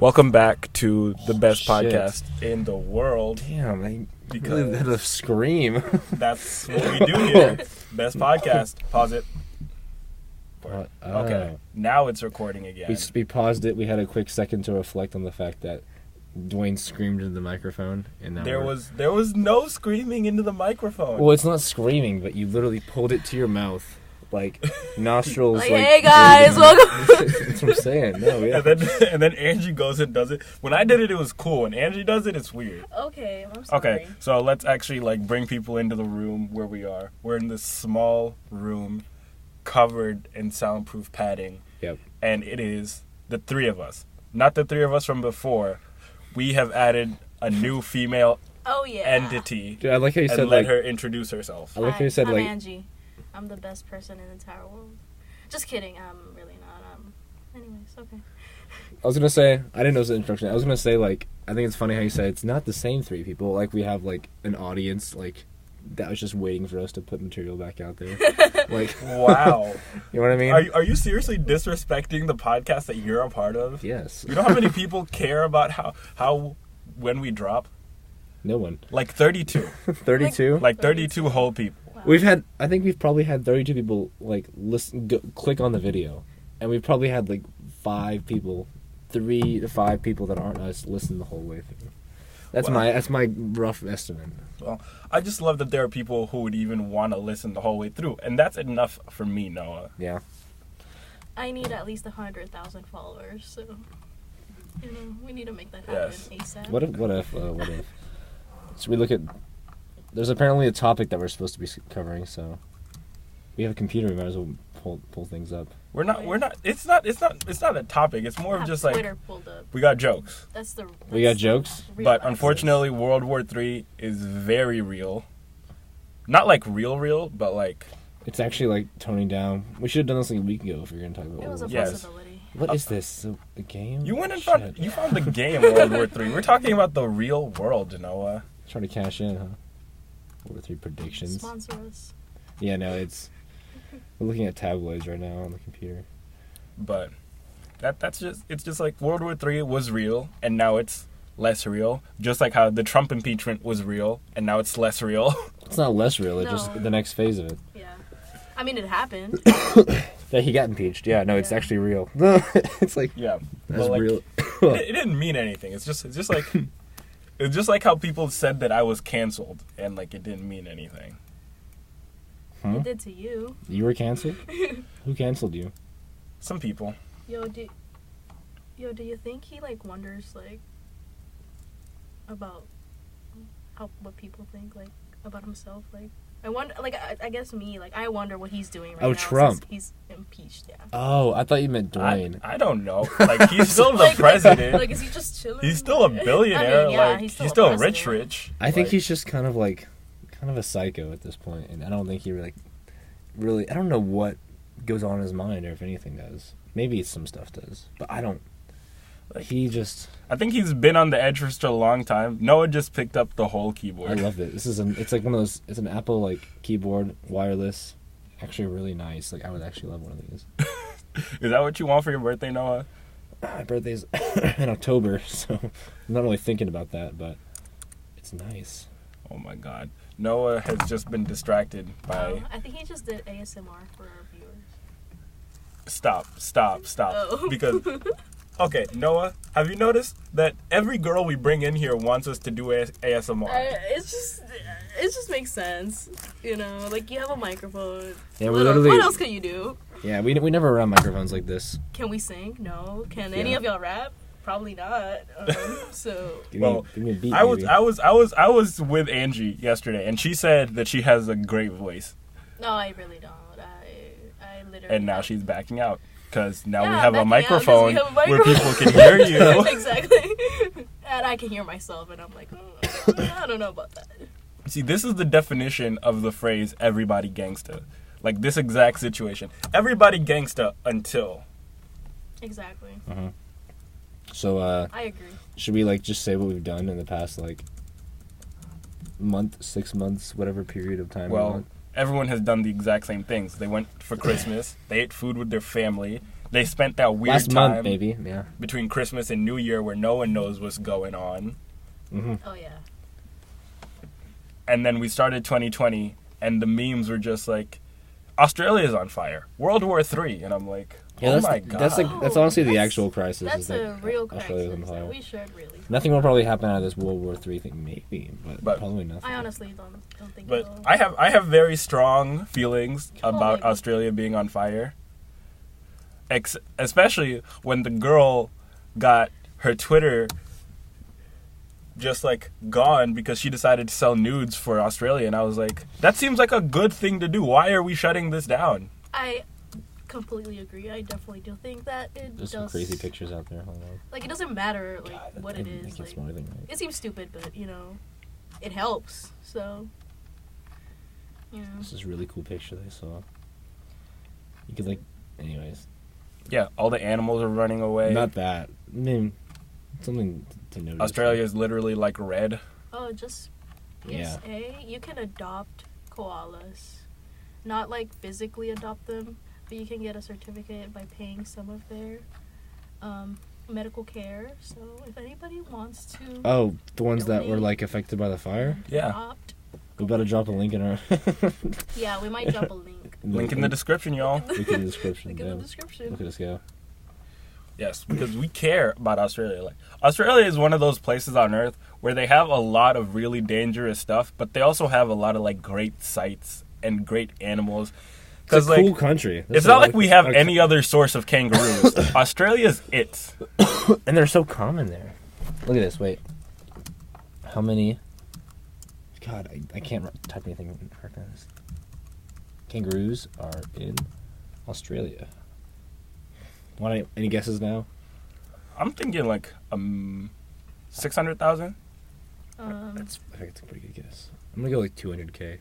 Welcome back to the best Shit. podcast in the world. Damn, I Because- really had a scream. That's what we do here. Best podcast. Pause it. Okay. Now it's recording again. We paused it. We had a quick second to reflect on the fact that Dwayne screamed into the microphone, and now There was no screaming into the microphone. Well, it's not screaming, but you literally pulled it to your mouth, like nostrils. Like, like hey guys, welcome. That's what I'm saying. No, yeah. and then Angie goes and does it. When I did it, it was cool. When Angie does it, it's weird. Okay, I'm sorry. Okay, so let's actually bring people into the room where we are. We're in this small room, covered in soundproof padding. Yep. And it is the three of us, not the three of us from before. We have added a new female entity. Dude, I like how you and said let her introduce herself. I like how you said I'm like. Angie. I'm the best person in the entire world. Just kidding. I'm really not. Anyways, okay. I was gonna say I didn't know it was an introduction. I was gonna say I think it's funny how you say it's not the same three people. Like we have an audience that was just waiting for us to put material back out there. Wow. You know what I mean? Are you seriously disrespecting the podcast that you're a part of? Yes. You know how many people care about how when we drop? No one. 32. 32. 32 whole people. Wow. I think we've probably had 32 people click on the video, and we've probably had 5 people, 3 to 5 people that aren't us listen the whole way through. That's my rough estimate. Well, I just love that there are people who would even want to listen the whole way through, and that's enough for me, Noah. Yeah. I need at least 100,000 followers, so we need to make that happen ASAP. What if? So we look at. There's apparently a topic that we're supposed to be covering, so we have a computer. We might as well pull things up. We're not. It's not a topic. It's more of just Twitter pulled up. we got jokes. We got jokes, But unfortunately, World War III is very real. Not real, but it's actually toning down. We should have done this a week ago if we were gonna talk about. It was a Yes. possibility. What is this? So, the game? you went and Shit. you found the game World War III. We're talking about the real world, Noah. Trying to cash in, huh? World War III predictions. Sponsor us. Yeah, no, we're looking at tabloids right now on the computer. But it's just World War III was real, and now it's less real. Just like how the Trump impeachment was real, and now it's less real. It's not less real. It's No. just the next phase of it. Yeah. I mean, it happened. Yeah, he got impeached. Yeah, no, it's Yeah. actually real. It's Yeah, that's but, real. it didn't mean anything. It's just it's just like how people said that I was canceled, and it didn't mean anything. Huh? It did to you. You were canceled? Who canceled you? Some people. Yo, do you think he wonders about what people think about himself? I wonder. I guess me. I wonder what he's doing right now. Trump. Since he's impeached. Yeah. Oh, I thought you meant Dwayne. I don't know. He's still the president. Is he just chilling? He's still a billionaire. I mean, yeah, he's he's still a rich. president. I think he's just kind of a psycho at this point, and I don't think he really. I don't know what goes on in his mind, or if anything does. Maybe some stuff does, but I don't. He just. I think he's been on the edge for such a long time. Noah just picked up the whole keyboard. I love it. It's one of those. It's an Apple keyboard, wireless. Actually, really nice. I would actually love one of these. Is that what you want for your birthday, Noah? My birthday's in October, so I'm not really thinking about that, but it's nice. Oh my God, Noah has just been distracted by. I think he just did ASMR for our viewers. Stop! Oh. Because. Okay, Noah, have you noticed that every girl we bring in here wants us to do ASMR? It just makes sense, you have a microphone. Yeah, what else can you do? Yeah, we never run microphones like this. Can we sing? No. Can any of y'all rap? Probably not. So. Give me a beat, I baby. I was with Angie yesterday, and she said that she has a great voice. No, I really don't. I literally. And now don't. she's backing out. Because now we Yeah, have a backing out 'cause microphone we have a where microphone. people can hear you. Exactly. And I can hear myself, and I'm like, I don't know about that. See, this is the definition of the phrase "everybody gangsta." This exact situation. Everybody gangsta until. Exactly. Uh-huh. So, I agree. should we just say what we've done in the past month, 6 months, whatever period of time? Well, everyone has done the exact same things. They went for Christmas. They ate food with their family. They spent that weird Last time month, baby. Yeah. between Christmas and New Year where no one knows what's going on. Mm-hmm. Oh yeah. And then we started 2020, and the memes were just like, Australia's on fire. World War III. And I'm like, Yeah, oh my God. that's honestly the actual crisis. That's is that a real Australia's on crisis. fire. That we should really. Nothing will probably happen out of this World War III thing, maybe, but probably nothing. I honestly don't think. But it will. I have very strong feelings about maybe. Australia being on fire. Especially when the girl got her Twitter just like gone because she decided to sell nudes for Australia, and I was like, that seems like a good thing to do. Why are we shutting this down? I completely agree. I definitely do think that it There's does. some crazy pictures out there. Hold on. Like it doesn't matter like God, what I it can't is. Like, smell anything right. it seems stupid, but it helps. So, This is a really cool picture they saw. You could anyways. Yeah, all the animals are running away. Not that. I mean, something to notice. Australia is literally like red. oh, just Yeah. PSA. You can adopt koalas, not like physically adopt them, but you can get a certificate by paying some of their medical care. So if anybody wants to Oh, the ones that were donate, like affected by the fire. Yeah. adopt, We better drop a link in our yeah, we might drop a link. Link in the description, y'all. Link in the description. Link in the Damn. description. Look at us go. Yes, because we care about Australia. Like Australia is one of those places on Earth where they have a lot of really dangerous stuff, but they also have a lot of like great sights and great animals. It's a like, cool country. It's not like we have any other source of kangaroos. Australia's it. And they're so common there. Look at this. Wait. How many? God, I can't type anything hard on this. Kangaroos are in Australia. Any guesses now? I'm thinking like 600,000. I think it's a pretty good guess. I'm gonna go like 200K.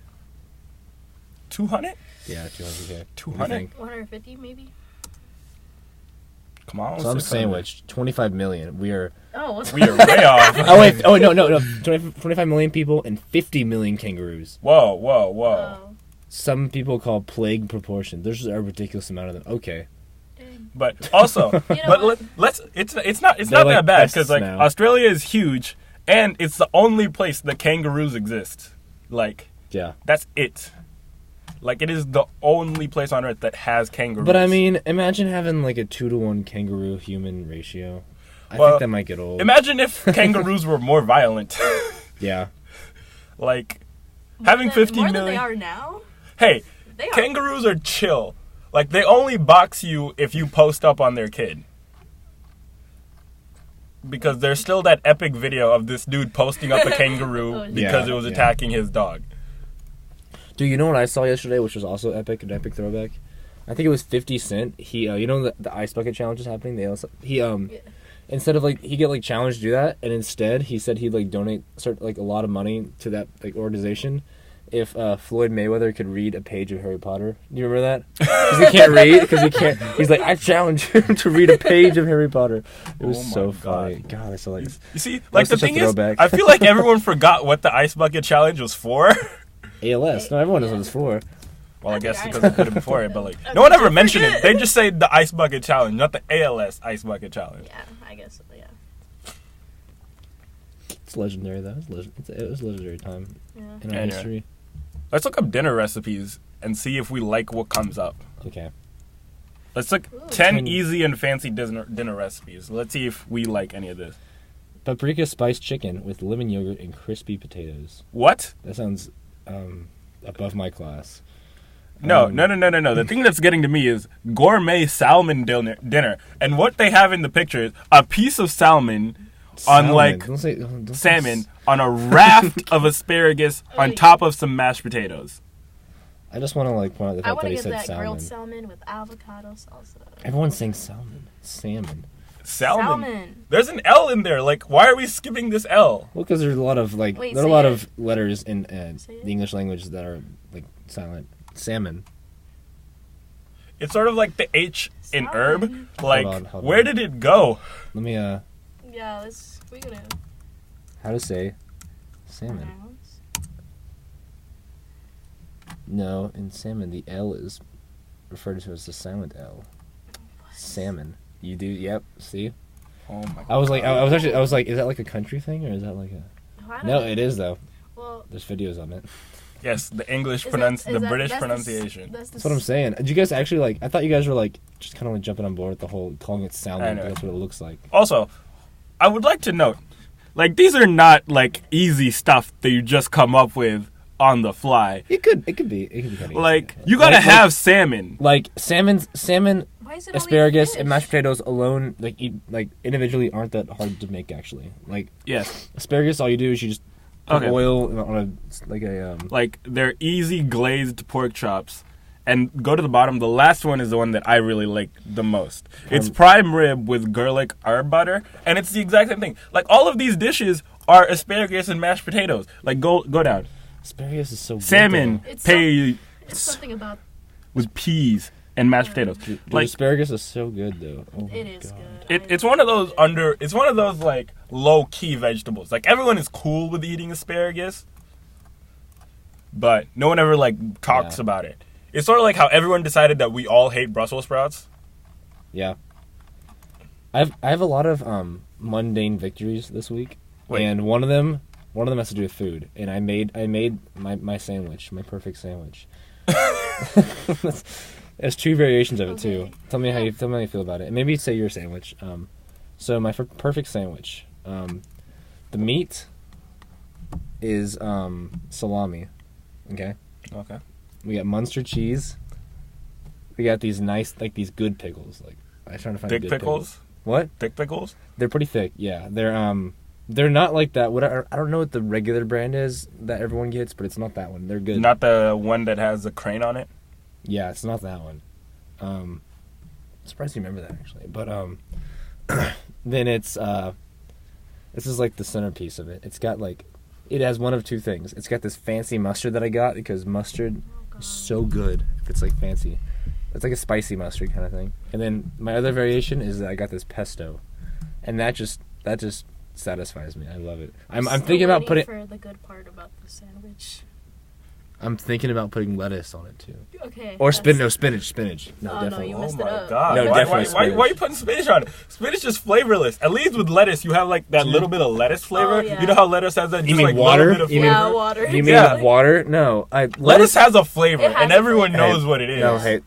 200? Yeah, 200K. 200? 150 maybe. Come on. So I'm 600. sandwiched. 25 million. We are. Oh, what's We are way off. Oh wait. Oh no. 25 million people and 50 million kangaroos. Whoa. Oh, Some people call plague proportion. There's just a ridiculous amount of them. Okay. dang. But also, You know but what? let's it's not They're that like bad pests because like now. Australia is huge and it's the only place that kangaroos exist. Like Yeah. that's it. Like it is the only place on earth that has kangaroos. But I mean, imagine having like a 2-to-1 kangaroo human ratio. I Well, think that might get old. imagine if kangaroos were more violent. Yeah. Like having More 50 than million. they are now. Hey, They are. kangaroos are chill. Like they only box you if you post up on their kid. Because there's still that epic video of this dude posting up a kangaroo Oh, shit. because Yeah, it was yeah. attacking his dog. Dude, you know what I saw yesterday, which was also an epic throwback? I think it was 50 Cent. He, you know the ice bucket challenge is happening. Instead of he get like challenged to do that, and instead he said he'd like donate a lot of money to that like organization if Floyd Mayweather could read a page of Harry Potter. Do you remember that? Because he can't read. Because he can't. He's like, I challenge him to read a page of Harry Potter. It was Oh my so God. funny. God, I saw like. You see, like the such a thing is, throwback. I feel like everyone forgot what the ice bucket challenge was for. ALS. No, everyone knows what it's for. Well, I I guess think because I- it could have before it, but like I no one ever forget. mentioned it. They just say the ice bucket challenge, not the ALS ice bucket challenge. Yeah, I guess so, yeah. It's legendary though. It was a legendary time Yeah. in our Yeah. history. Let's look up dinner recipes and see if we like what comes up. Okay. Let's look Ooh. 10 easy and fancy dinner recipes. Let's see if we like any of this. Paprika spiced chicken with lemon yogurt and crispy potatoes. What? That sounds above my class. No. The thing that's getting to me is gourmet salmon dinner. And what they have in the picture is a piece of salmon on like Don't say salmon on a raft of asparagus on top of some mashed potatoes. I just want to point out the I fact want that to he get said that salmon. grilled salmon with avocado salsa. Everyone's saying salmon. Salmon. Salmon. There's an L in there. Like, why are we skipping this L? Well, because there's a lot of Wait, there are a say lot it. of letters in Say it. the English language that are like silent. Salmon. It's sort of like the H in Salmon. herb. Like, Hold where on. did it go? Let me Yeah, we're gonna how to say salmon. pronounce. No, in salmon the L is referred to as the silent L. Salmon. You do? Yep. See? Oh my god. I was like, is that like a country thing or is that like a? No, it is though. Well, There's videos on it. Yes, the English Is the that- British that's pronunciation. That's what I'm saying. Did you guys actually like? I thought you guys were like just kind of like jumping on board with the whole calling it salmon. I know. That's what it looks like. Also, I would like to note, like, these are not like easy stuff that you just come up with on the fly. It could be kind of Like, you gotta have salmon. like salmon, Why is it asparagus, only and mashed potatoes alone, like individually, aren't that hard to make actually. Like Yes. asparagus, all you do is you just put Okay. oil on a Like, they're easy glazed pork chops. And go to the bottom. The last one is the one that I really like the most. It's prime rib with garlic herb butter, and it's the exact same thing. Like, all of these dishes are asparagus and mashed potatoes. Like, go down. asparagus is so good, Salmon, It's pay It's something about with peas and mashed potatoes. though. Dude, Like, asparagus is so good though. Oh my it is God. good. it's one of those it's one of those like low key vegetables. Like, everyone is cool with eating asparagus, but no one ever like talks Yeah. about it. It's sort of like how everyone decided that we all hate Brussels sprouts. Yeah. I have a lot of mundane victories this week, Wait. and one of them has to do with food. And I made my sandwich, my perfect sandwich. There's two variations of it too. Okay. Tell me how you feel about it. And maybe say your sandwich. So my perfect sandwich. The meat is salami. Okay. Okay. We got Munster cheese. We got these nice, like these good pickles. Like I was trying to find Thick good pickles? What? Thick pickles? They're pretty thick. Yeah, they're not like that. I don't know what the regular brand is that everyone gets, but it's not that one. They're good. Not the one that has the crane on it? Yeah, it's not that one. Surprised you remember that actually. But then it's this is like the centerpiece of it. It's got like it has one of two things. It's got this fancy mustard that I got because mustard is so good if it's like fancy. It's like a spicy mustard kind of thing. And then my other variation is that I got this pesto, and that just satisfies me. I love it. I'm Still thinking about waiting putting for the good part about the sandwich. I'm thinking about putting lettuce on it too. Okay. Or that's- spinach. No, Oh, no, definitely. you Oh messed it my up. god. No, why, definitely why are you spinach. putting spinach on it? Spinach is flavorless. At least with lettuce, you have like that little bit of lettuce flavor. Oh, yeah. You know how lettuce has that You just mean like water? little bit of You flavor? mean- Yeah, water. You mean Yeah. water? No, Lettuce has a flavor, It has and a everyone flavor. knows what it is. No, hey,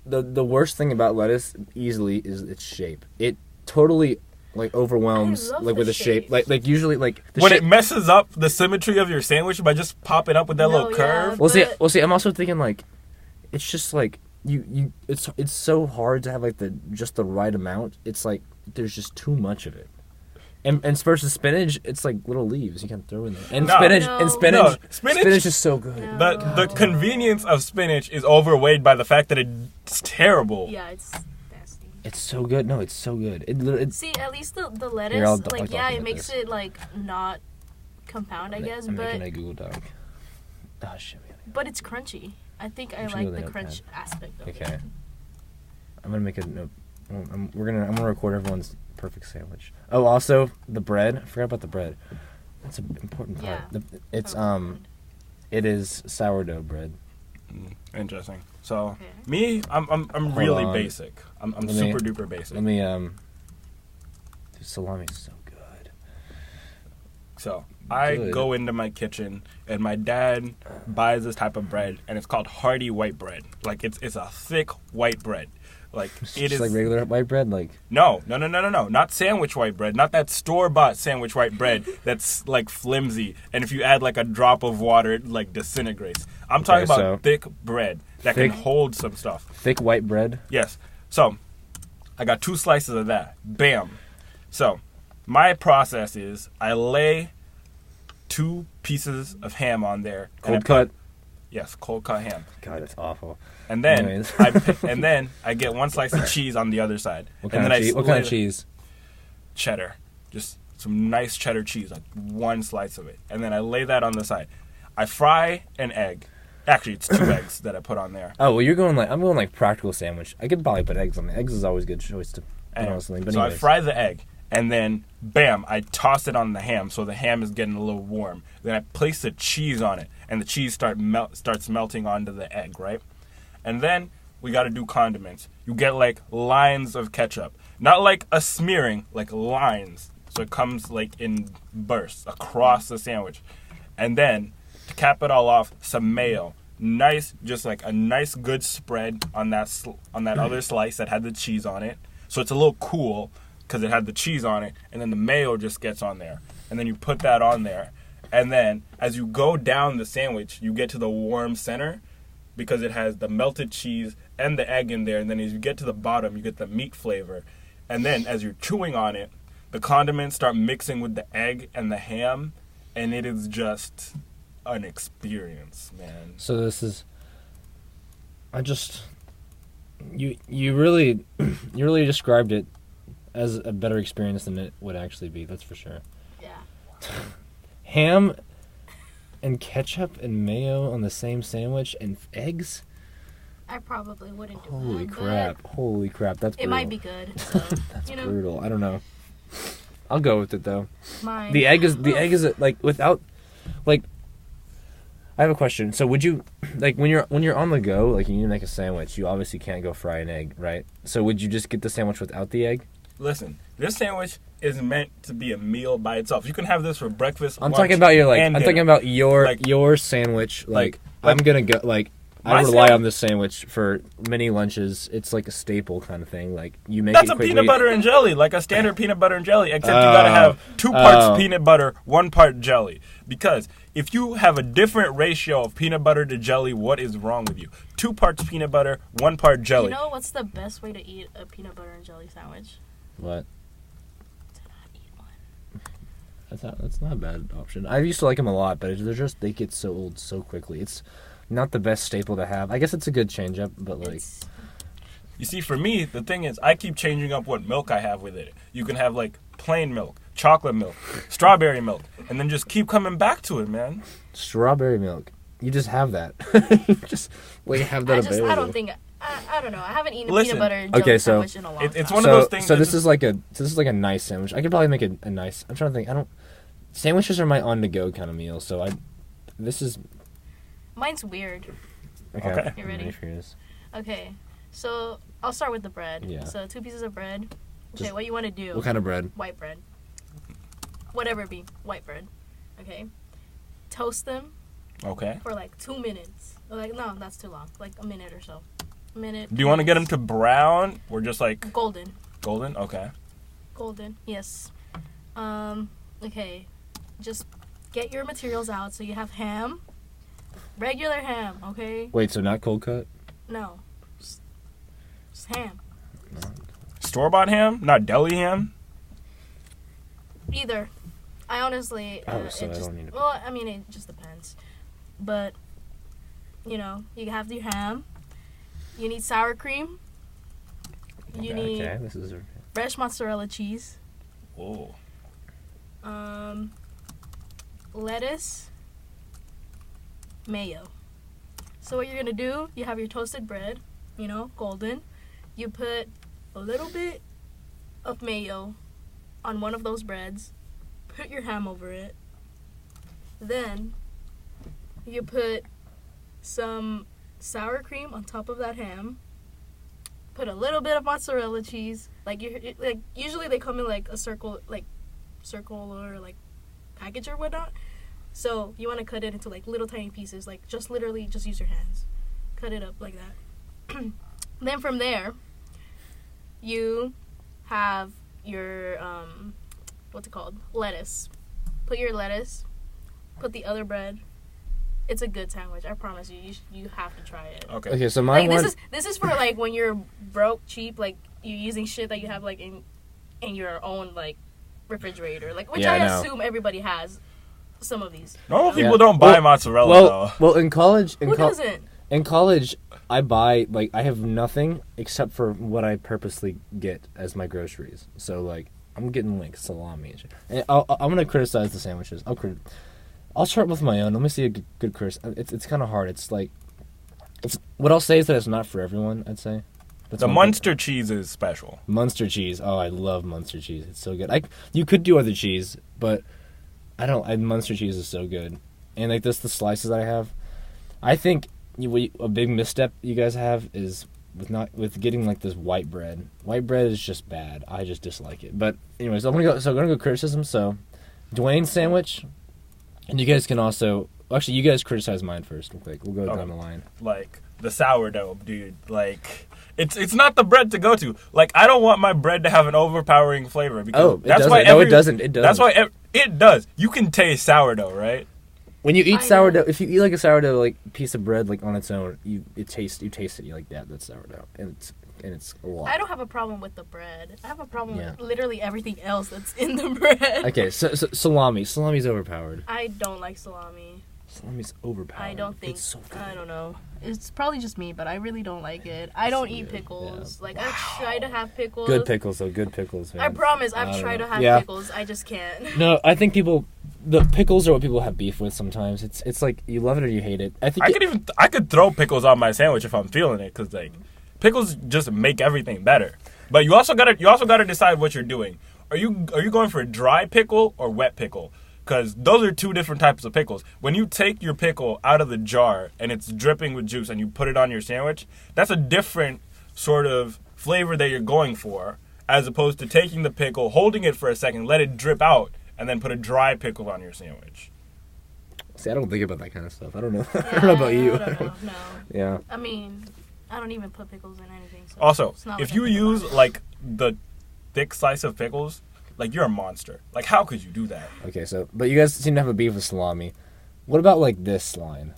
the worst thing about lettuce easily is its shape. It totally like overwhelms I love like the with the shape. shape. Like usually like the When shape. it messes up the symmetry of your sandwich by just popping up with that No, little yeah. curve. Well, see, I'm also thinking like it's just like it's so hard to have like just the right amount. It's like there's just too much of it. And versus spinach, it's like little leaves you can throw in there. And No. spinach No. and spinach, No, spinach- spinach is so good. No. The convenience of spinach is overweighed by the fact that it's terrible. Yeah, it's nasty. It's so good. No, it's so good. It's See, at least the lettuce, Here, I'll like, talk yeah, about it makes this. it like not compound, I guess, I'm but making a Google Doc. Oh shit. it's crunchy. I think I I'm sure like they the don't crunch aspect of Okay. it. I'm gonna make a note. I'm gonna record everyone's perfect sandwich. Oh, also the bread. I forgot about the bread. That's an important part. Yeah. It's Oh, it is sourdough bread. Interesting. So Okay. me, I'm really on. basic. I'm Let me- super duper basic. Let me dude, salami is so good. So I Good. go into my kitchen and my dad buys this type of bread and it's called hearty white bread. Like it's a thick white bread. Like It's it just is like regular white bread. Like no, not sandwich white bread, not that store bought sandwich white bread that's like flimsy and if you add like a drop of water it like disintegrates. I'm talking about so thick bread that thick- can hold some stuff. thick white bread. Yes. So, I got 2 slices of that. Bam. So, my process is I lay 2 pieces of ham on there. and I Cold cut. Yes, cold cut ham. God, it's awful. And then Anyways. I get 1 slice of cheese on the other side. What and kind then of cheese? What kind of cheese? Cheddar. Just some nice cheddar cheese, like 1 slice of it. And then I lay that on the side. I fry an egg. Actually, it's 2 eggs that I put on there. Oh well, I'm going like practical sandwich. I could probably put eggs on it. Eggs is always a good choice to put on something. But so I anyways. fry the egg, and then, bam, I toss it on the ham, so the ham is getting a little warm. Then I place the cheese on it, and the cheese starts melting onto the egg, right? And then we got to do condiments. you get like lines of ketchup. Not like a smearing, like lines. So it comes like in bursts across the sandwich. And then, to cap it all off, some mayo. Nice, just like a nice good spread on that other slice that had the cheese on it. So it's a little cool because it had the cheese on it. And then the mayo just gets on there. And then you put that on there. And then as you go down the sandwich, you get to the warm center because it has the melted cheese and the egg in there. And then as you get to the bottom, you get the meat flavor. And then as you're chewing on it, the condiments start mixing with the egg and the ham. And it is just an experience, man. So this is... You really described it as a better experience than it would actually be, that's for sure. Yeah. Ham and ketchup and mayo on the same sandwich and eggs? I probably wouldn't do Holy that. crap. Holy crap. That's brutal. It might be good. So, That's you know, brutal. I don't know. I'll go with it though. mine. The egg is like without like I have a question. So would you like when you're on the go, like you need to make a sandwich, you obviously can't go fry an egg, right? So would you just get the sandwich without the egg? Listen, this sandwich is meant to be a meal by itself. You can have this for breakfast. I'm lunch, talking about your and I'm talking dinner. about your Like- your sandwich. Like I'm gonna go like I My rely sandwich- on this sandwich for many lunches. It's like a staple kind of thing. Like you make That's it a quickly. peanut butter and jelly, like a standard peanut butter and jelly, except you gotta have 2 parts peanut butter, 1 part jelly. Because if you have a different ratio of peanut butter to jelly, what is wrong with you? 2 parts peanut butter, 1 part jelly. You know what's the best way to eat a peanut butter and jelly sandwich? What? To not eat one. That's not a bad option. I used to like them a lot, but they get so old so quickly. It's not the best staple to have. I guess it's a good change up, but like It's, You see, for me, the thing is, I keep changing up what milk I have with it. You can have like plain milk, chocolate milk, strawberry milk, and then just keep coming back to it, man. strawberry milk. You just have that. just like have that available. I don't think I don't know. I haven't eaten Listen, a peanut butter and jelly okay, so sandwich in a long it's time. one of those things So that this just- is like a nice sandwich. I could probably make a nice. I'm trying to think. Sandwiches are my on the go kind of meal. So this is Mine's weird. Okay. You ready? I'm for this. Okay, so I'll start with the bread. Yeah. So 2 pieces of bread. Okay, Just- what you want to do? What kind of bread? White bread. Whatever it be, white bread. Okay. Toast them Okay. for like 2 minutes. Like no, that's too long. Like a minute or so. A minute. Do you want to get them to brown or just like golden? golden? Okay. Golden. Yes. Okay. Just get your materials out. So you have ham. Regular ham, okay? Wait, so not cold cut? No. Just ham. Store-bought ham, not deli ham. Either. I honestly, Oh, so it I just, don't need it. well, I mean, it just depends. But, you know, you have your ham. You need sour cream. You need Okay, this is fresh mozzarella cheese. Whoa. Lettuce. Mayo. So what you're going to do, you have your toasted bread, you know, golden. You put a little bit of mayo on one of those breads. Put your ham over it. Then you put some sour cream on top of that ham. Put a little bit of mozzarella cheese. Like usually they come in like a circle or like package or whatnot. So you want to cut it into like little tiny pieces. Like just literally just use your hands. Cut it up like that. Then from there, you have your what's it called? Lettuce. Put your lettuce. Put the other bread. It's a good sandwich. I promise you. You have to try it. Okay. so my Like one. this is for like when you're broke, cheap, like you're using shit that you have like in your own like refrigerator, like which Yeah, I I know. assume everybody has some of these. Normal Yeah. people don't buy Well- mozzarella Well, in college, Who doesn't? in college, I buy like I have nothing except for what I purposely get as my groceries. So like I'm getting like salami and shit. And I'm gonna criticize the sandwiches. I'll start with my own. Let me see a good critic. It's kind of hard. It's like what I'll say is that it's not for everyone. I'd say. That's The one thing. Munster cheese is special. Munster cheese. Oh, I love Munster cheese. It's so good. You could do other cheese, but I don't. Munster cheese is so good, and like the slices that I have. I think a big misstep you guys have is with getting like this white bread. White bread is just bad. I just dislike it. But anyways, I'm gonna go criticism. So, Dwayne's sandwich, and you guys can also actually you guys criticize mine first. Real quick. We'll go down the line. Like the sourdough, dude. Like it's not the bread to go to. Like I don't want my bread to have an overpowering flavor because it doesn't. It doesn't. That's why it does. You can taste sourdough, right? When you eat sourdough, if you eat like a sourdough like piece of bread like on its own, you taste it. You're like that's sourdough, and it's a lot. I don't have a problem with the bread. I have a problem with literally everything else that's in the bread. Okay, so salami. Salami's overpowered. I don't like salami. Salami's overpowered. I don't think. It's so good. I don't know. It's probably just me, but I really don't like it. I don't eat pickles. Yeah. Like I try to have pickles. Good pickles, though. Good pickles. Man. I promise, I've tried to have pickles. I just can't. No, I think the pickles are what people have beef with sometimes. It's like you love it or you hate it. I could throw pickles on my sandwich if I'm feeling it, because like pickles just make everything better. But you also gotta decide what you're doing. Are you going for a dry pickle or wet pickle? Because those are two different types of pickles. When you take your pickle out of the jar and it's dripping with juice and you put it on your sandwich, that's a different sort of flavor that you're going for, as opposed to taking the pickle, holding it for a second, let it drip out, and then put a dry pickle on your sandwich. See, I don't think about that kind of stuff. I don't know. I don't know about you. I don't know. No. Yeah. I mean, I don't even put pickles in anything. So also, if you use like the thick slice of pickles, like you're a monster. Like how could you do that? Okay, but you guys seem to have a beef with salami. What about like this line?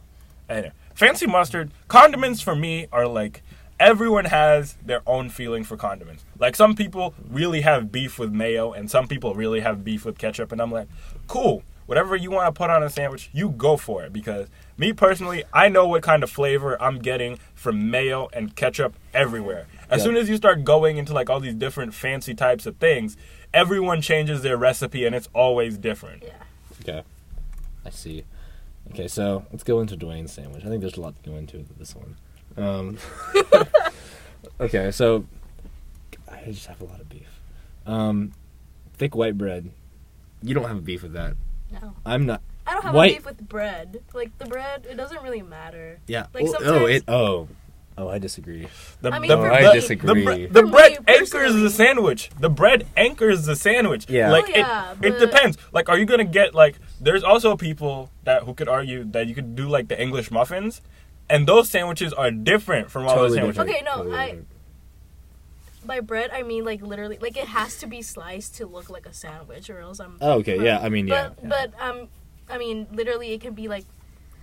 Anyway, fancy mustard. Condiments for me are like everyone has their own feeling for condiments. Like some people really have beef with mayo and some people really have beef with ketchup, and I'm like, cool. Whatever you want to put on a sandwich, you go for it. Because me personally, I know what kind of flavor I'm getting from mayo and ketchup everywhere. As soon as you start going into like all these different fancy types of things, everyone changes their recipe and it's always different. Yeah. Okay. I see. Okay, so let's go into Dwayne's sandwich. I think there's a lot to go into with this one. Okay, so I just have a lot of beef. Thick white bread. You don't have a beef with that. No. I'm not. I don't have a beef with bread. Like the bread, it doesn't really matter. Yeah. Like sometimes. I disagree. I disagree. The bread anchors the sandwich. The bread anchors the sandwich. Yeah. Like it depends. Like, are you gonna get like? There's also people who could argue that you could do like the English muffins, and those sandwiches are different from all the sandwiches. Okay, no, by bread, I mean like literally, like it has to be sliced to look like a sandwich, or else I'm. Oh, okay, yeah. I mean, yeah. But I mean, literally, it can be like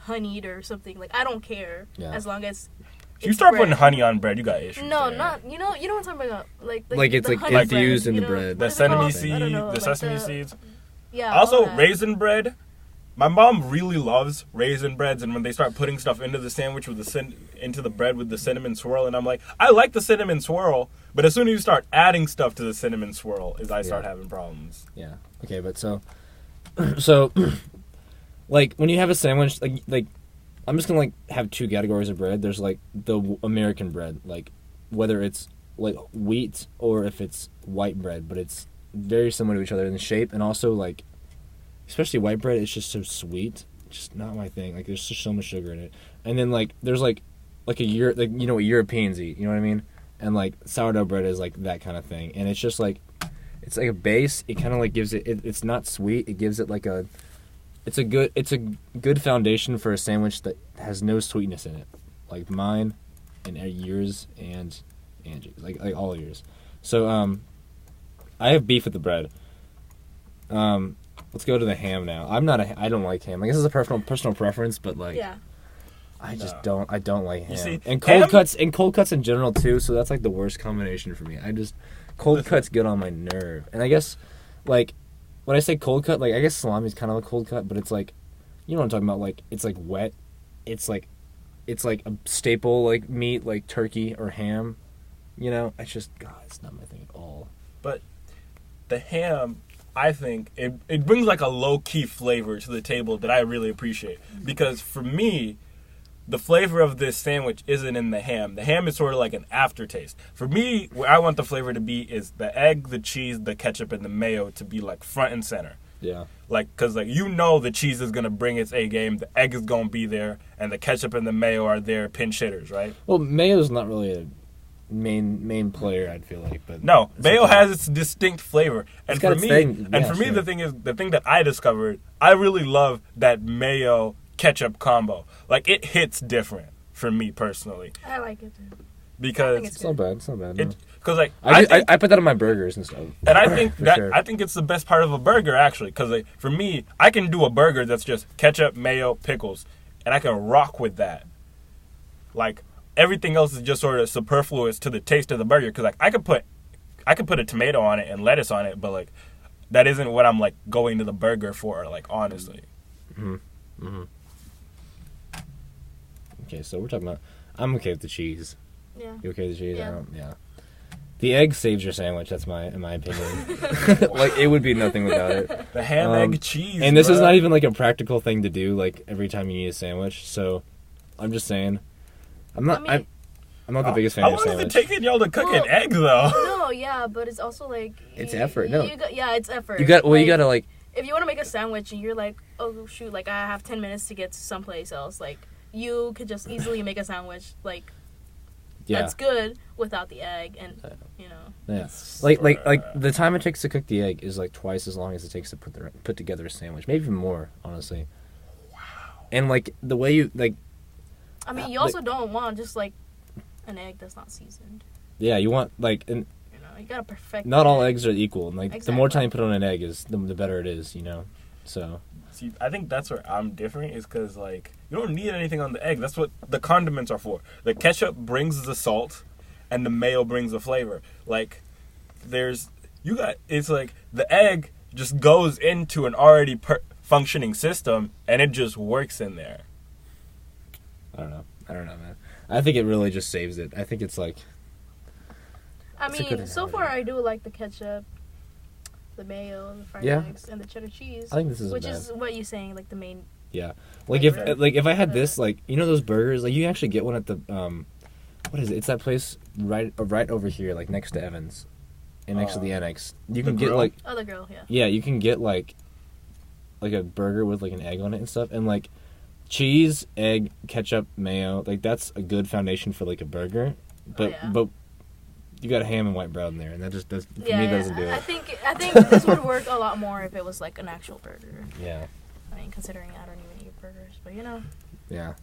honeyed or something. Like I don't care as long as. If you start putting honey on bread, you got issues. No, not you know what I'm talking about. Like it's like infused in the bread. The sesame seeds. Yeah. Also, raisin bread. My mom really loves raisin breads, and when they start putting stuff into the sandwich into the bread with the cinnamon swirl, and I'm like, I like the cinnamon swirl, but as soon as you start adding stuff to the cinnamon swirl, I start having problems. Yeah. Okay, but so, like when you have a sandwich, like I'm just gonna like have two categories of bread. There's like the American bread, like whether it's like wheat or if it's white bread, but it's very similar to each other in the shape, and also like. Especially white bread, it's just so sweet. Just not my thing. Like there's just so much sugar in it. And then like there's like you know what Europeans eat. You know what I mean? And like sourdough bread is like that kind of thing. And it's just like it's like a base. It kind of like gives it. It's not sweet. It gives it like a. It's a good foundation for a sandwich that has no sweetness in it, like mine, and yours and Angie's, like all of yours. So I have beef with the bread. Let's go to the ham now. I don't like ham. I guess it's a personal preference, but like, I just don't like ham. See, and cold cuts in general too. So that's like the worst combination for me. Cold cuts get on my nerve. And I guess like when I say cold cut, like I guess salami is kind of a cold cut, but it's like, you know what I'm talking about? Like it's like wet. It's like a staple like meat like turkey or ham. You know, it's not my thing at all. But the ham. I think it brings like a low-key flavor to the table that I really appreciate. Because for me, the flavor of this sandwich isn't in the ham. The ham is sort of like an aftertaste. For me, where I want the flavor to be is the egg, the cheese, the ketchup, and the mayo to be like front and center. Yeah. Like, because like you know the cheese is going to bring its A game, the egg is going to be there, and the ketchup and the mayo are their pinch hitters, right? Well, mayo's not really main player. I'd feel like, but No, it's mayo okay. has its distinct flavor, and It's got for its me, thing. and Yeah, for me, sure. the thing that I discovered, I really love that mayo ketchup combo. Like it hits different for me personally I like it. because it's It's not bad. It's not bad. No. because like I put that on my burgers and stuff. and I think For that sure. I think it's the best part of a burger actually because like, for me, I can do a burger that's just ketchup, mayo, pickles, and I can rock with that. Like everything else is just sort of superfluous to the taste of the burger because like I could put a tomato on it and lettuce on it, but like that isn't what I'm like going to the burger for. Like honestly, Okay, so we're talking about. I'm okay with the cheese. Yeah. You okay with the cheese? Yeah. Yeah. The egg saves your sandwich. That's in my opinion. Like it would be nothing without it. the ham, egg, cheese, And this is bruh. not even like a practical thing to do. Like every time you need a sandwich. So, I'm just saying. I'm not. I mean- I'm not the biggest fan How of long is sandwich. it taking y'all to cook Well, an egg though? No, yeah, but it's also like It's effort, no. yeah, it's effort. You got. Well, you Like, gotta like. if you want to make a sandwich and you're like, oh shoot, like I have 10 minutes to get to someplace else, like you could just easily make a sandwich like Yeah. that's good without the egg, and you know. Yeah. Like the time it takes to cook the egg is like twice as long as it takes to put together a sandwich. Maybe even more, honestly. Wow. And like the way you like. I mean, you also don't want just like an egg that's not seasoned. Yeah, you want like and You know, you gotta perfect. not the all egg. eggs are equal. And like the more Exactly. time you put on an egg is the better it is. You know. So. See, I think that's where I'm different is because like you don't need anything on the egg. That's what the condiments are for. The ketchup brings the salt, and the mayo brings the flavor. Like it's like the egg just goes into an already functioning system, and it just works in there. I don't know, man. I think it really just saves it. I think it's like. I It's a good mean, so analogy. far I do like the ketchup, the mayo, the fried Yeah. eggs, and the cheddar cheese. I think this is which bad. is what you're saying, like the main. Yeah, like if Flavor. I had this, like you know those burgers, like you actually get one at the what is it? It's that place right over here, like next to Evans, and next to the annex. You The can get grill? like Oh, the girl, yeah. yeah, you can get like a burger with like an egg on it and stuff, and like cheese, egg, ketchup, mayo. Like that's a good foundation for like a burger, but yeah. but you got ham and white bread in there, and that just does for Yeah, me yeah. doesn't do I it. think this would work a lot more if it was like an actual burger. Yeah, I mean, considering I don't even eat burgers, but you know, yeah.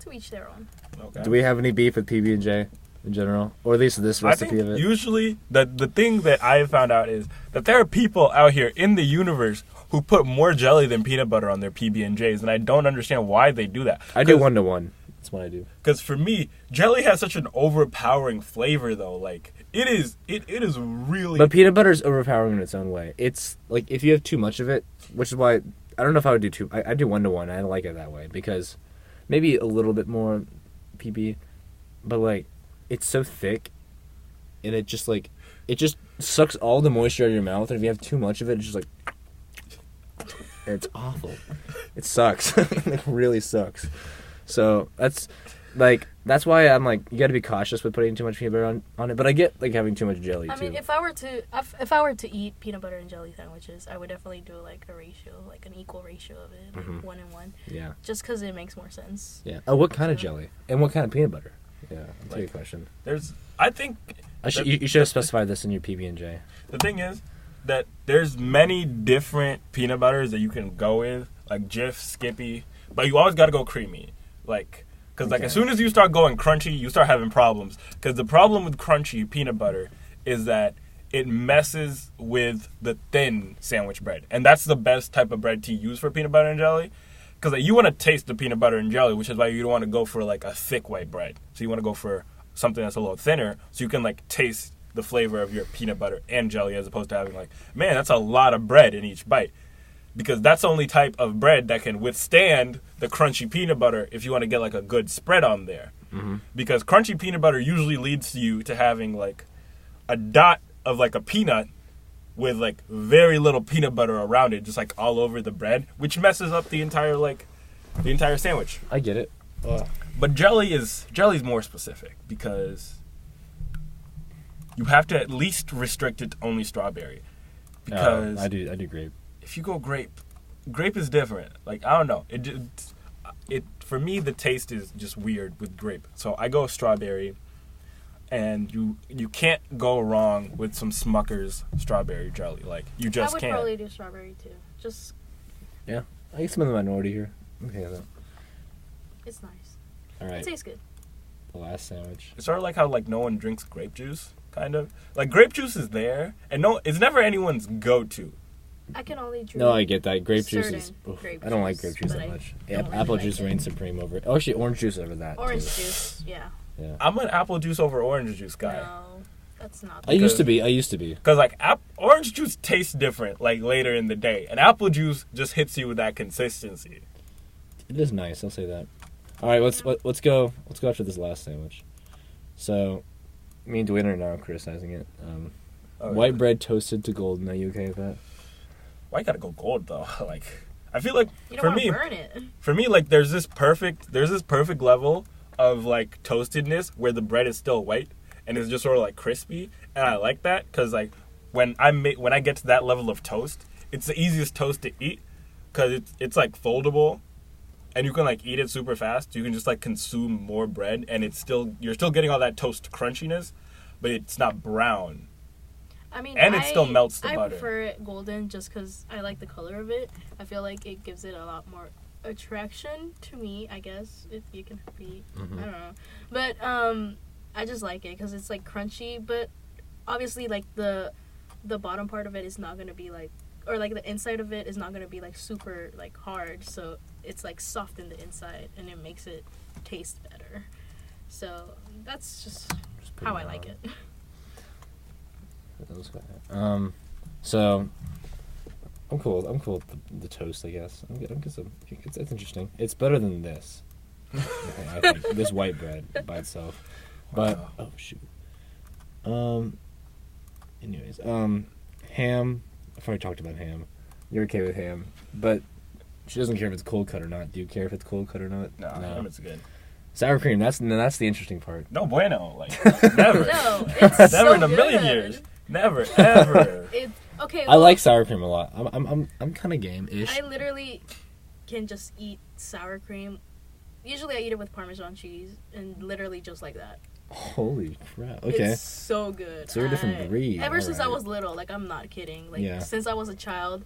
to each their own. Okay. Do we have any beef with PB and J in general, or at least this I recipe think of it? usually the thing that I have found out is that there are people out here in the universe who put more jelly than peanut butter on their PB&Js, and I don't understand why they do that. I do 1-to-1. That's what I do. Because for me, jelly has such an overpowering flavor, though. Like it is really. But peanut butter is overpowering in its own way. It's like if you have too much of it, which is why I don't know if I would do two. I do 1-to-1. I like it that way because maybe a little bit more PB, but like it's so thick, and it just sucks all the moisture out of your mouth. And if you have too much of it, it's just like it's awful. It sucks. It really sucks. So that's why I'm like you got to be cautious with putting too much peanut butter on it. But I get like having too much jelly too. I mean, if I were to eat peanut butter and jelly sandwiches, I would definitely do like a ratio, like an equal ratio of it, like 1-in-1. Yeah. Just because it makes more sense. Yeah. Oh, what kind of jelly and what kind of peanut butter? Yeah, that's a Like- good question. I think You should have specified this in your PB and J. the thing is that there's many different peanut butters that you can go with, like Jif, Skippy, but you always got to go creamy, like. Because like as soon as you start going crunchy, you start having problems. Because the problem with crunchy peanut butter is that it messes with the thin sandwich bread, and that's the best type of bread to use for peanut butter and jelly. Because like, you want to taste the peanut butter and jelly, which is why you don't want to go for like a thick white bread. So you want to go for something that's a little thinner, so you can like taste the flavor of your peanut butter and jelly, as opposed to having like, man, that's a lot of bread in each bite. Because that's the only type of bread that can withstand the crunchy peanut butter if you want to get like a good spread on there. Mm-hmm. Because crunchy peanut butter usually leads you to having like a dot of like a peanut with like very little peanut butter around it, just like all over the bread, which messes up the entire sandwich. I get it. But jelly's more specific because you have to at least restrict it to only strawberry. Because I do grape. if you go grape is different. Like I don't know, it for me the taste is just weird with grape. So I go strawberry, and you can't go wrong with some Smucker's strawberry jelly. Like, you just I would can't. probably do strawberry too. Just Yeah, I guess I'm in the minority here. Okay, though. it's nice. All It right, tastes good. the last sandwich. It's sort of like how like no one drinks grape juice, kind of. Like, grape juice is there, and it's never anyone's go-to. I can only drink. No, I get that. Grape juice is. certain Oof, grape I don't like juice, grape juice but that I much. don't Yeah, really apple like juice it. reigns supreme over it. Oh, actually, orange juice over that. Orange too. juice, yeah. Yeah. I'm an apple juice over orange juice guy. No, that's not. I used to be. Because, like, orange juice tastes different, like, later in the day. And apple juice just hits you with that consistency. It is nice. I'll say that. All right, let's go. Let's go after this last sandwich. So, me and Dwayne are now criticizing it. Oh, White bread toasted to golden. Are you okay with that? Why you gotta go gold, though? Like, I feel like, You don't for want me, to burn it. like, there's this perfect level of, like, toastedness where the bread is still white and it's just sort of, like, crispy. And I like that because, like, when I get to that level of toast, it's the easiest toast to eat because it's like, foldable. And you can, like, eat it super fast. You can just, like, consume more bread, and you're still getting all that toast crunchiness, but it's not brown. I mean, And it still melts the I butter. prefer it golden just because I like the color of it. I feel like it gives it a lot more attraction to me, I guess, if you can be, I don't know. But I just like it because it's, like, crunchy, but obviously, like, the bottom part of it is not going to be, like, or, like, the inside of it is not going to be, like, super, like, hard, so it's, like, soft in the inside, and it makes it taste better. So that's just how I like it. So I'm cool. I'm cool with the toast, I guess. It's interesting. It's better than this. I think this white bread by itself. But oh shoot. Anyways, ham. I've already talked about ham. You're okay with ham, but she doesn't care if it's cold cut or not. Do you care if it's cold cut or not? No, ham is good. Sour cream. That's the interesting part. No bueno. Like, never. No, it's Never so in a million good. years. Never, ever. Okay. I like sour cream a lot. I'm kind of game-ish. I literally can just eat sour cream. Usually I eat it with Parmesan cheese, and literally just like that. Holy crap! Okay. It's so good. So you're a different breed. Ever since I Alright. was little, like, I'm not kidding. Like, Yeah. since I was a child,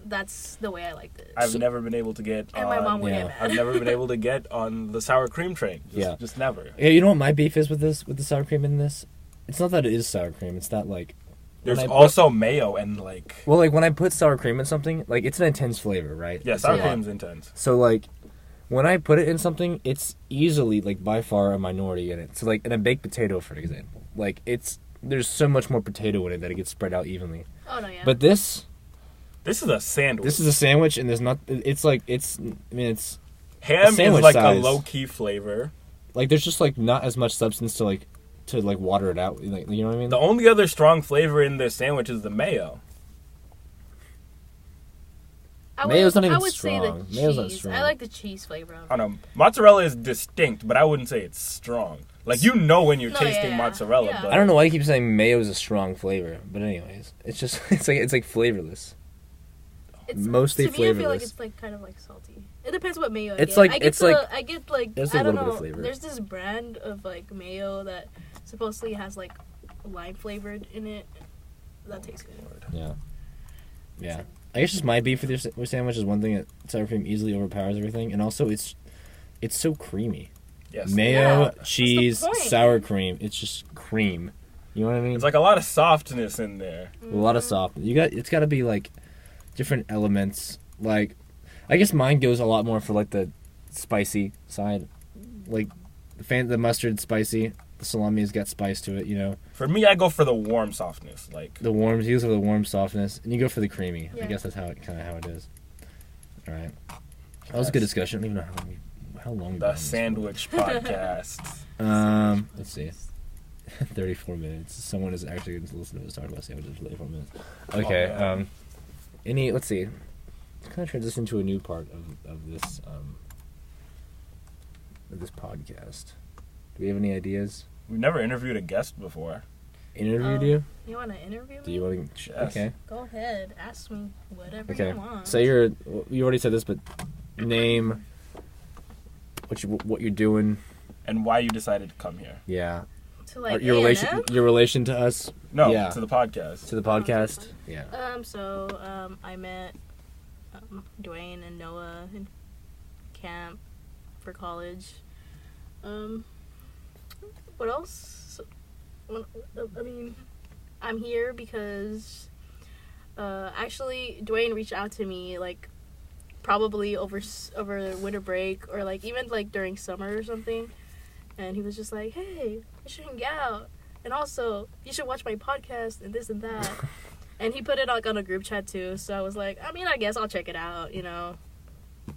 that's the way I liked it. I've never been able to get And my mom would yeah. get mad. I've never been able to get on the sour cream train. Just never. Yeah, you know what my beef is with the sour cream in this? It's not that it is sour cream. It's that, like... There's when I also mayo and, like... Well, like, when I put sour cream in something, like, it's an intense flavor, right? Yeah, It's sour a lot. cream's intense. So, like, when I put it in something, it's easily, like, by far a minority in it. So, like, in a baked potato, for example. Like, there's so much more potato in it that it gets spread out evenly. Oh, no, yeah. But this This is a sandwich. is a sandwich, and there's not... It's, like, it's... I mean, it's... Ham is sandwich like size. a low-key flavor. Like, there's just, like, not as much substance to water it out. Like, you know what I mean? The only other strong flavor in this sandwich is the mayo. Mayo's not even I would say strong. the Mayo's not cheese. strong. I like the cheese flavor of I it. don't know. Mozzarella is distinct, but I wouldn't say it's strong. Like, you know when you're No, tasting yeah. mozzarella, Yeah. but... I don't know why you keep saying mayo is a strong flavor, but anyways, it's just it's like flavorless. Mostly to me, I feel like flavorless. it's like kind of like salty. It depends what mayo I It's get. like- I get it's like- I get like there's I a don't little bit know. of flavor. There's this brand of like mayo that supposedly has like lime flavored in it. That tastes good. Yeah. I guess just my beef with sandwich is one thing that sour cream easily overpowers everything, and also it's so creamy. Yes. Mayo, Yeah, that's the cheese, point. sour cream. It's just cream. You know what I mean? It's like a lot of softness in there. A lot of soft. It's got to be like different elements. Like, I guess mine goes a lot more for like the spicy side, like the mustard spicy. The salami's got spice to it. You know, For me, I go for the warm softness. Like, the warm. You go for the warm softness, and you go for the creamy. I Yeah. guess that's how it is. All right, that was a good discussion. I don't even know how long. we've been the on this for. sandwich podcast. Let's see. 34 minutes. Someone is actually going to listen to us talk about sandwiches for 34 minutes. Okay. Oh, man. Let's see. Let's kind of transition to a new part of this podcast. Do we have any ideas? We've never interviewed a guest before. Interviewed you? You want to interview me? Do you want to? Yes. Okay. Go ahead. Ask me whatever Okay. you want. So you already said this, but name what you're doing. And why you decided to come here. Yeah. To like your A&M? relation to us. No, Yeah. to the podcast. To the podcast. Yeah. I met Dwayne and Noah in camp for college. What else? I mean, I'm here because actually Dwayne reached out to me like probably over winter break or like even like during summer or something, and he was just like, "Hey, we should hang out, and also you should watch my podcast and this and that." And he put it like on a group chat too, so I was like, I mean, I guess I'll check it out, you know.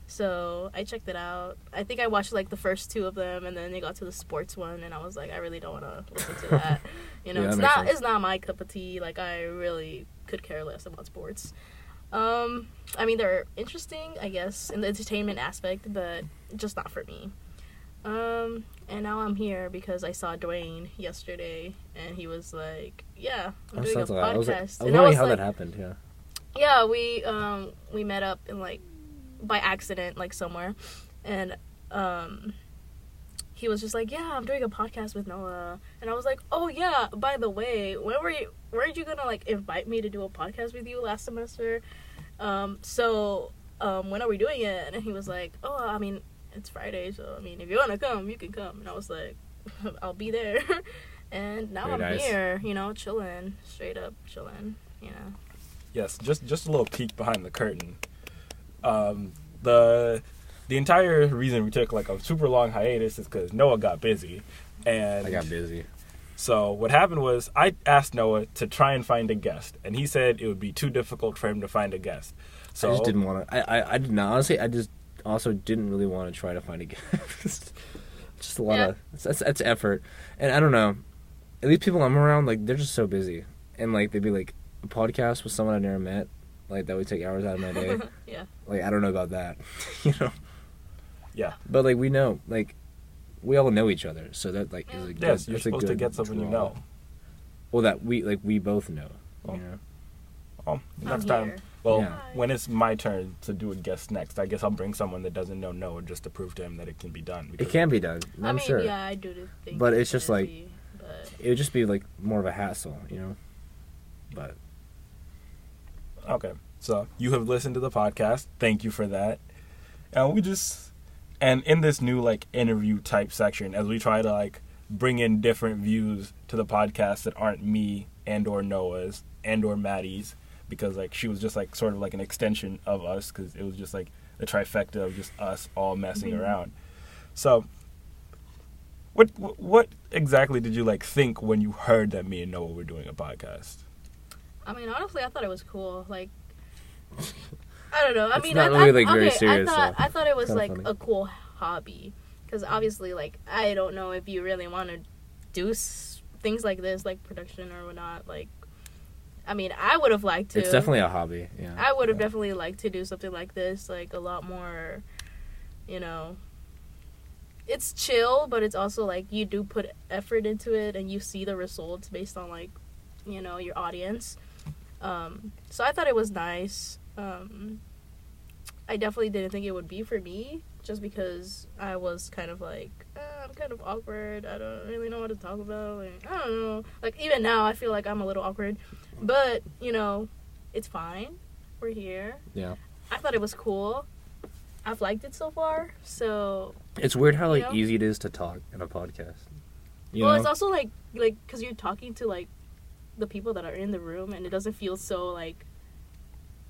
So I checked it out. I think I watched like the first 2 of them, and then they got to the sports one, and I was like, I really don't want to listen to that. You know, Yeah, it's not my cup of tea. Like I really could care less about sports. I mean, they're interesting, I guess, in the entertainment aspect, but just not for me. And now I'm here because I saw Dwayne yesterday, and he was like, "Yeah, I'm doing a podcast." I was and wondering how like, that happened. Yeah. Yeah, we met up in like by accident, like somewhere, and he was just like, "Yeah, I'm doing a podcast with Noah," and I was like, "Oh yeah, by the way, weren't you gonna like invite me to do a podcast with you last semester? When are we doing it?" And he was like, "Oh, I mean, it's Friday, so I mean, if you want to come, you can come." And I was like, "I'll be there." And now I'm here, you know, chilling, straight up chilling, you know. Yes, just a little peek behind the curtain. The entire reason we took like a super long hiatus is because Noah got busy, and I got busy. So what happened was I asked Noah to try and find a guest, and he said it would be too difficult for him to find a guest. So I just didn't want to. I did not honestly. I just also didn't really want to try to find a guest. Just a lot of that's effort, and I don't know. At least people I'm around, like they're just so busy, and like they'd be like a podcast with someone I never met, like that would take hours out of my day. Yeah. Like I don't know about that, you know. Yeah. But like we know, like we all know each other, so that like is a good. Yes, you're that's supposed a to good get someone you draw. know. Well, that we both know. Oh. You know? Well, next I'm time. here. Well, Yeah. when it's my turn to do a guest next, I guess I'll bring someone that doesn't know Noah just to prove to him that it can be done. It can be done. I'm I mean, sure. yeah, I do think. But it's just gonna like- be, but It would just be like more of a hassle, you know. But Okay, so you have listened to the podcast. Thank you for that. And in this new like interview type section, as we try to like bring in different views to the podcast that aren't me and or Noah's and or Maddie's, because like she was just like sort of like an extension of us, because it was just like the trifecta of just us all messing around. So what exactly did you like think when you heard that me and Noah were doing a podcast? I mean, honestly, I thought it was cool. Like, I don't know. I It's mean, not I really, like, very serious, I thought it was Kinda like funny. a cool hobby, because obviously, like, I don't know if you really want to do things like this, like production or whatnot. Like, I mean, I would have liked to. it's definitely a hobby. Yeah. I would have definitely liked to do something like this, like a lot more, you know. It's chill, but it's also like you do put effort into it, and you see the results based on like, you know, your audience. So I thought it was nice. I definitely didn't think it would be for me, just because I was kind of like, I'm kind of awkward. I don't really know what to talk about. Like, I don't know. Like, even now, I feel like I'm a little awkward. But, you know, it's fine. We're here. Yeah. I thought it was cool. I've liked it so far. So, It's weird how like You know? easy it is to talk in a podcast. You well, know? it's also like, because you're talking to, like, the people that are in the room, and it doesn't feel so, like,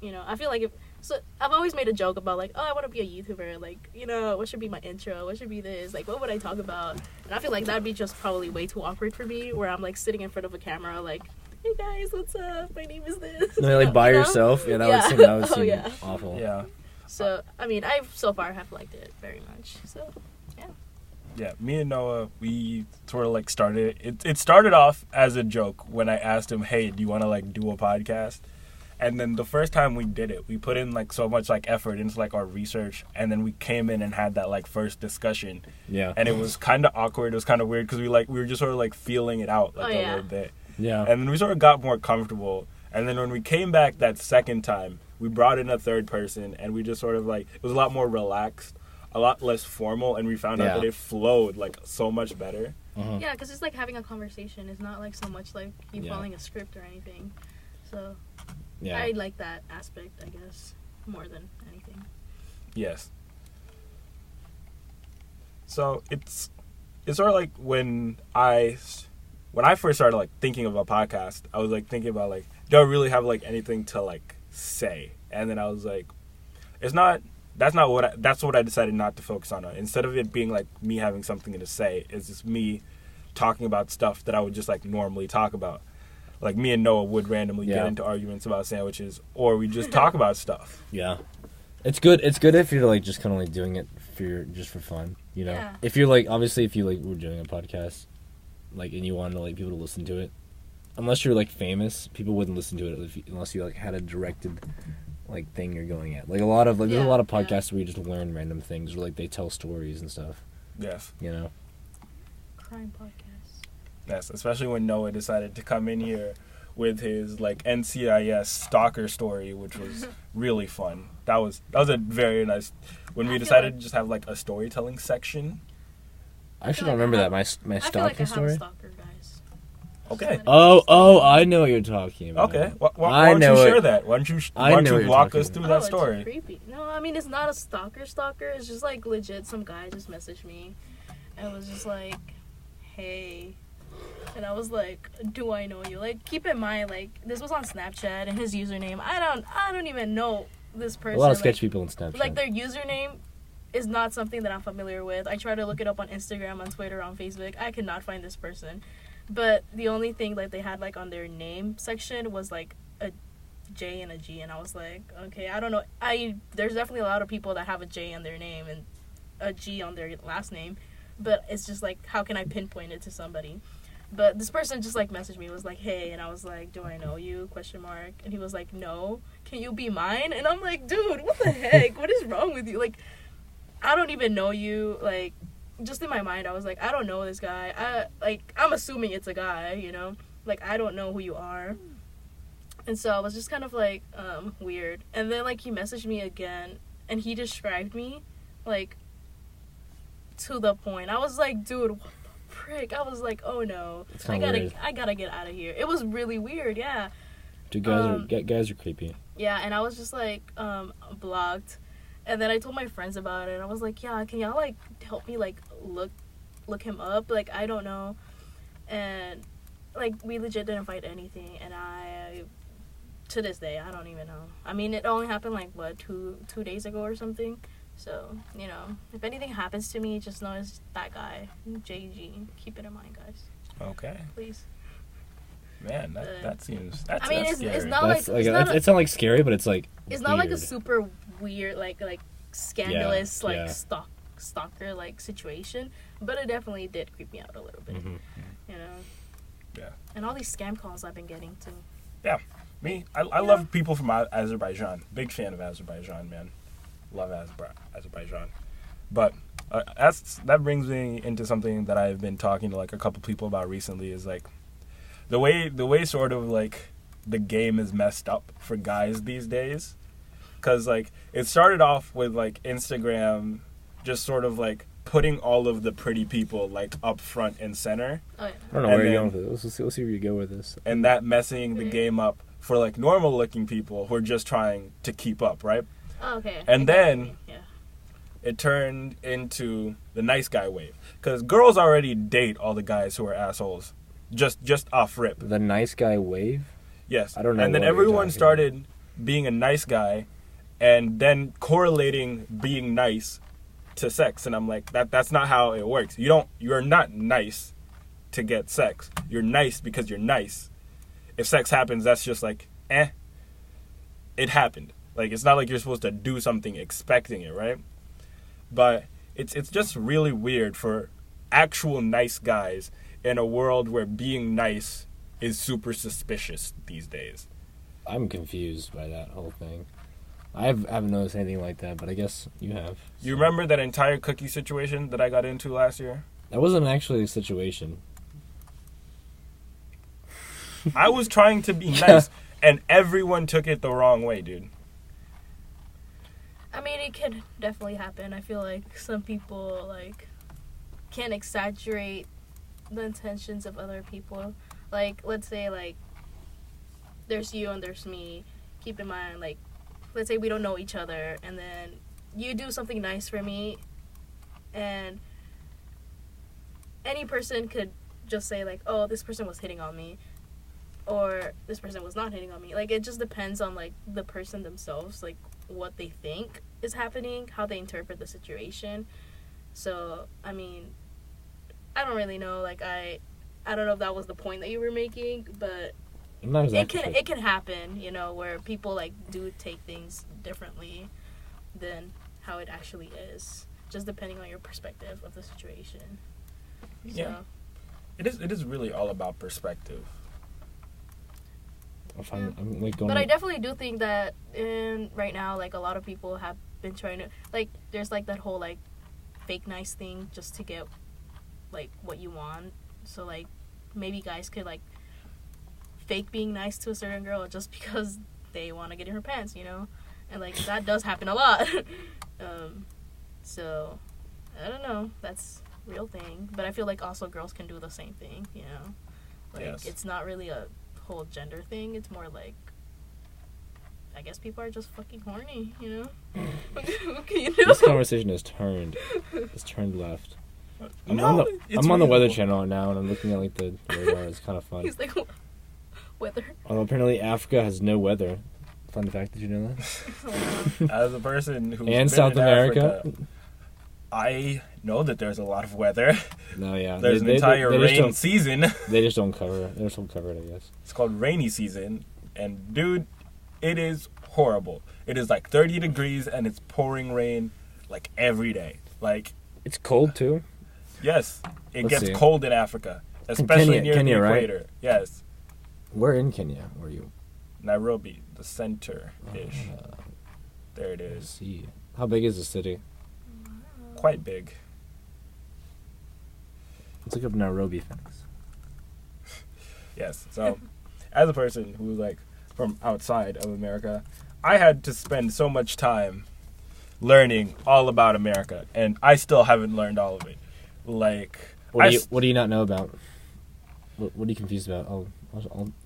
you know, I feel like so I've always made a joke about, like, oh, I want to be a YouTuber, like, you know, what should be my intro, what should be this, like, what would I talk about, and I feel like that'd be just probably way too awkward for me, where I'm, like, sitting in front of a camera, like, hey guys, what's up, my name is this. No, like by You know? yourself. Yeah, that Yeah. would seem Oh, yeah. awful. Yeah. So, I mean, I so far have liked it very much, so, Yeah, me and Noah, we sort of like started it started off as a joke when I asked him, hey, do you want to like do a podcast? And then the first time we did it, we put in like so much like effort into like our research, and then we came in and had that like first discussion, Yeah. and it was kind of awkward. It was kind of weird because we were just sort of like feeling it out like Oh, a yeah. little bit, Yeah. and then we sort of got more comfortable. And then when we came back that second time, we brought in a third person, and we just sort of like, it was a lot more relaxed. a lot less formal, and we found out Yeah. that it flowed like so much better. Mhm. Yeah, because it's like having a conversation. It's not like so much like you Yeah. following a script or anything. So Yeah. I like that aspect, I guess, more than anything. Yes. So it's sort of like when I first started like thinking of a podcast, I was like thinking about like, do I really have like anything to like say? And then I was like, that's what I decided not to focus on. Instead of it being like me having something to say, it's just me talking about stuff that I would just like normally talk about. Like me and Noah would randomly get into arguments about sandwiches, or we just talk about stuff. Yeah. It's good. It's good if you're like just kind of like doing it just for fun, you know. Yeah. If you're like obviously if you like were doing a podcast, like and you wanted like people to listen to it, unless you're like famous, people wouldn't listen to it unless you like had a directed like thing you're going at. Like a lot of like there's a lot of podcasts where you just learn random things or like they tell stories and stuff. Yes. You know. Crime podcast. Yes, especially when Noah decided to come in here with his like NCIS stalker story, which was really fun. That was a very nice. When we decided to just have like a storytelling section. I actually don't remember that my I feel like I stalking have story. a stalker, guys. Okay. Oh, I know what you're talking about. Okay. Why don't you share that? Why don't you walk us through that It's story? creepy. No, I mean it's not a stalker. It's just like legit. Some guy just messaged me, and was just like, "Hey," and I was like, "Do I know you?" Like, keep in mind, like this was on Snapchat, and his username. I don't even know this person. A lot of sketch people in Snapchat. Like their username is not something that I'm familiar with. I tried to look it up on Instagram, on Twitter, on Facebook. I could not find this person. But the only thing like they had like on their name section was like a J and a G, and I was like, okay, I don't know. There's definitely a lot of people that have a J on their name and a G on their last name, but it's just like, how can I pinpoint it to somebody? But this person just like messaged me, was like, hey, and I was like, do I know you? ? And he was like, no. Can you be mine? And I'm like, dude, what the heck? What is wrong with you? Like, I don't even know you. Like, just in my mind, I was like, I don't know this guy. I'm assuming it's a guy, you know? Like, I don't know who you are. And so I was just kind of like, weird. And then, like, he messaged me again, and he described me, like, to the point. I was like, dude, what the frick? I was like, oh no. I gotta get out of here. It was really weird, yeah. Dude, guys are creepy. Yeah, and I was just like, blocked. And then I told my friends about it. I was like, yeah, can y'all, like, help me, like, look him up? Like, I don't know. And, like, we legit didn't find anything. And to this day, I don't even know. I mean, it only happened, like, what, two days ago or something? So, you know, if anything happens to me, just know it's that guy, JG. Keep it in mind, guys. Okay. Please. Man, that seems. That's, I mean, that's it's scary. not like it's not like scary, but it's like it's not like a weird. super weird, like scandalous, Yeah, like yeah. stalker like situation. But it definitely did creep me out a little bit. Mm-hmm. You know. Yeah. And all these scam calls I've been getting too. Yeah. Me, I love people from Azerbaijan. Big fan of Azerbaijan, man. Love Azerbaijan. But that brings me into something that I've been talking to like a couple people about recently. Is like the way sort of like the game is messed up for guys these days. Because like it started off with like Instagram just sort of like putting all of the pretty people like up front and center. Oh yeah. I don't know where you're going with this. Let's see where you go with this. And that messing the game up for like normal looking people who are just trying to keep up, right? Oh, okay. And then yeah. it turned into the nice guy wave. Because girls already date all the guys who are assholes. Just off rip. The nice guy wave? Yes. I don't know. And then what you're everyone talking started being a nice guy and then correlating being nice to sex. And I'm like, that's not how it works. You're not nice to get sex. You're nice because you're nice. If sex happens, that's just like, it happened. Like, it's not like you're supposed to do something expecting it, right? But it's just really weird for actual nice guys in a world where being nice is super suspicious these days. I'm confused by that whole thing. I haven't noticed anything like that, but I guess you have. You remember that entire cookie situation that I got into last year? That wasn't actually a situation. I was trying to be nice, and everyone took it the wrong way, dude. I mean, it could definitely happen. I feel like some people, like, can exaggerate the intentions of other people. Like, let's say, like, there's you and there's me. Keep in mind, like, let's say we don't know each other, and then you do something nice for me, and any person could just say, like, oh, this person was hitting on me, or this person was not hitting on me. Like, it just depends on, like, the person themselves, like, what they think is happening, how they interpret the situation. So, I mean, I don't really know. Like, I don't know if that was the point that you were making, but Not exactly it can happen, you know, where people, like, do take things differently than how it actually is, just depending on your perspective of the situation. Yeah. So, It is really all about perspective. I'm like going. but I definitely do think that right now, like, a lot of people have been trying to, like, there's, like, that whole, like, fake nice thing just to get, like, what you want. So, like, maybe guys could, like, fake being nice to a certain girl just because they want to get in her pants, you know? And, like, that does happen a lot. So, I don't know. That's a real thing. But I feel like also girls can do the same thing, you know? Like, Yes. It's not really a whole gender thing. It's more like, I guess people are just fucking horny, you know? What can you do? This conversation has turned. It's turned left. I'm on the Weather real. Channel now, and I'm looking at like the radar. It's kind of fun. He's like, weather. Although apparently Africa has no weather. Fun fact, did you know that? As a person who's And been South in America. Africa, I know that there's a lot of weather. No, yeah. There's an entire they just rain don't- season. They just don't cover it. They just don't cover it, I guess. It's called rainy season, and dude, it is horrible. It is like 30 degrees and it's pouring rain like every day. Like, It's cold too. yes, it Let's gets see. cold in Africa, especially near Kenya, the right? equator. Yes, Where in Kenya were you? Nairobi, the center-ish. There it Let's is. see. How big is the city? Quite big. Let's look up Nairobi facts. Yes. So, as a person who's like from outside of America, I had to spend so much time learning all about America, and I still haven't learned all of it. Like, What do you not know about? What are you confused about? I'll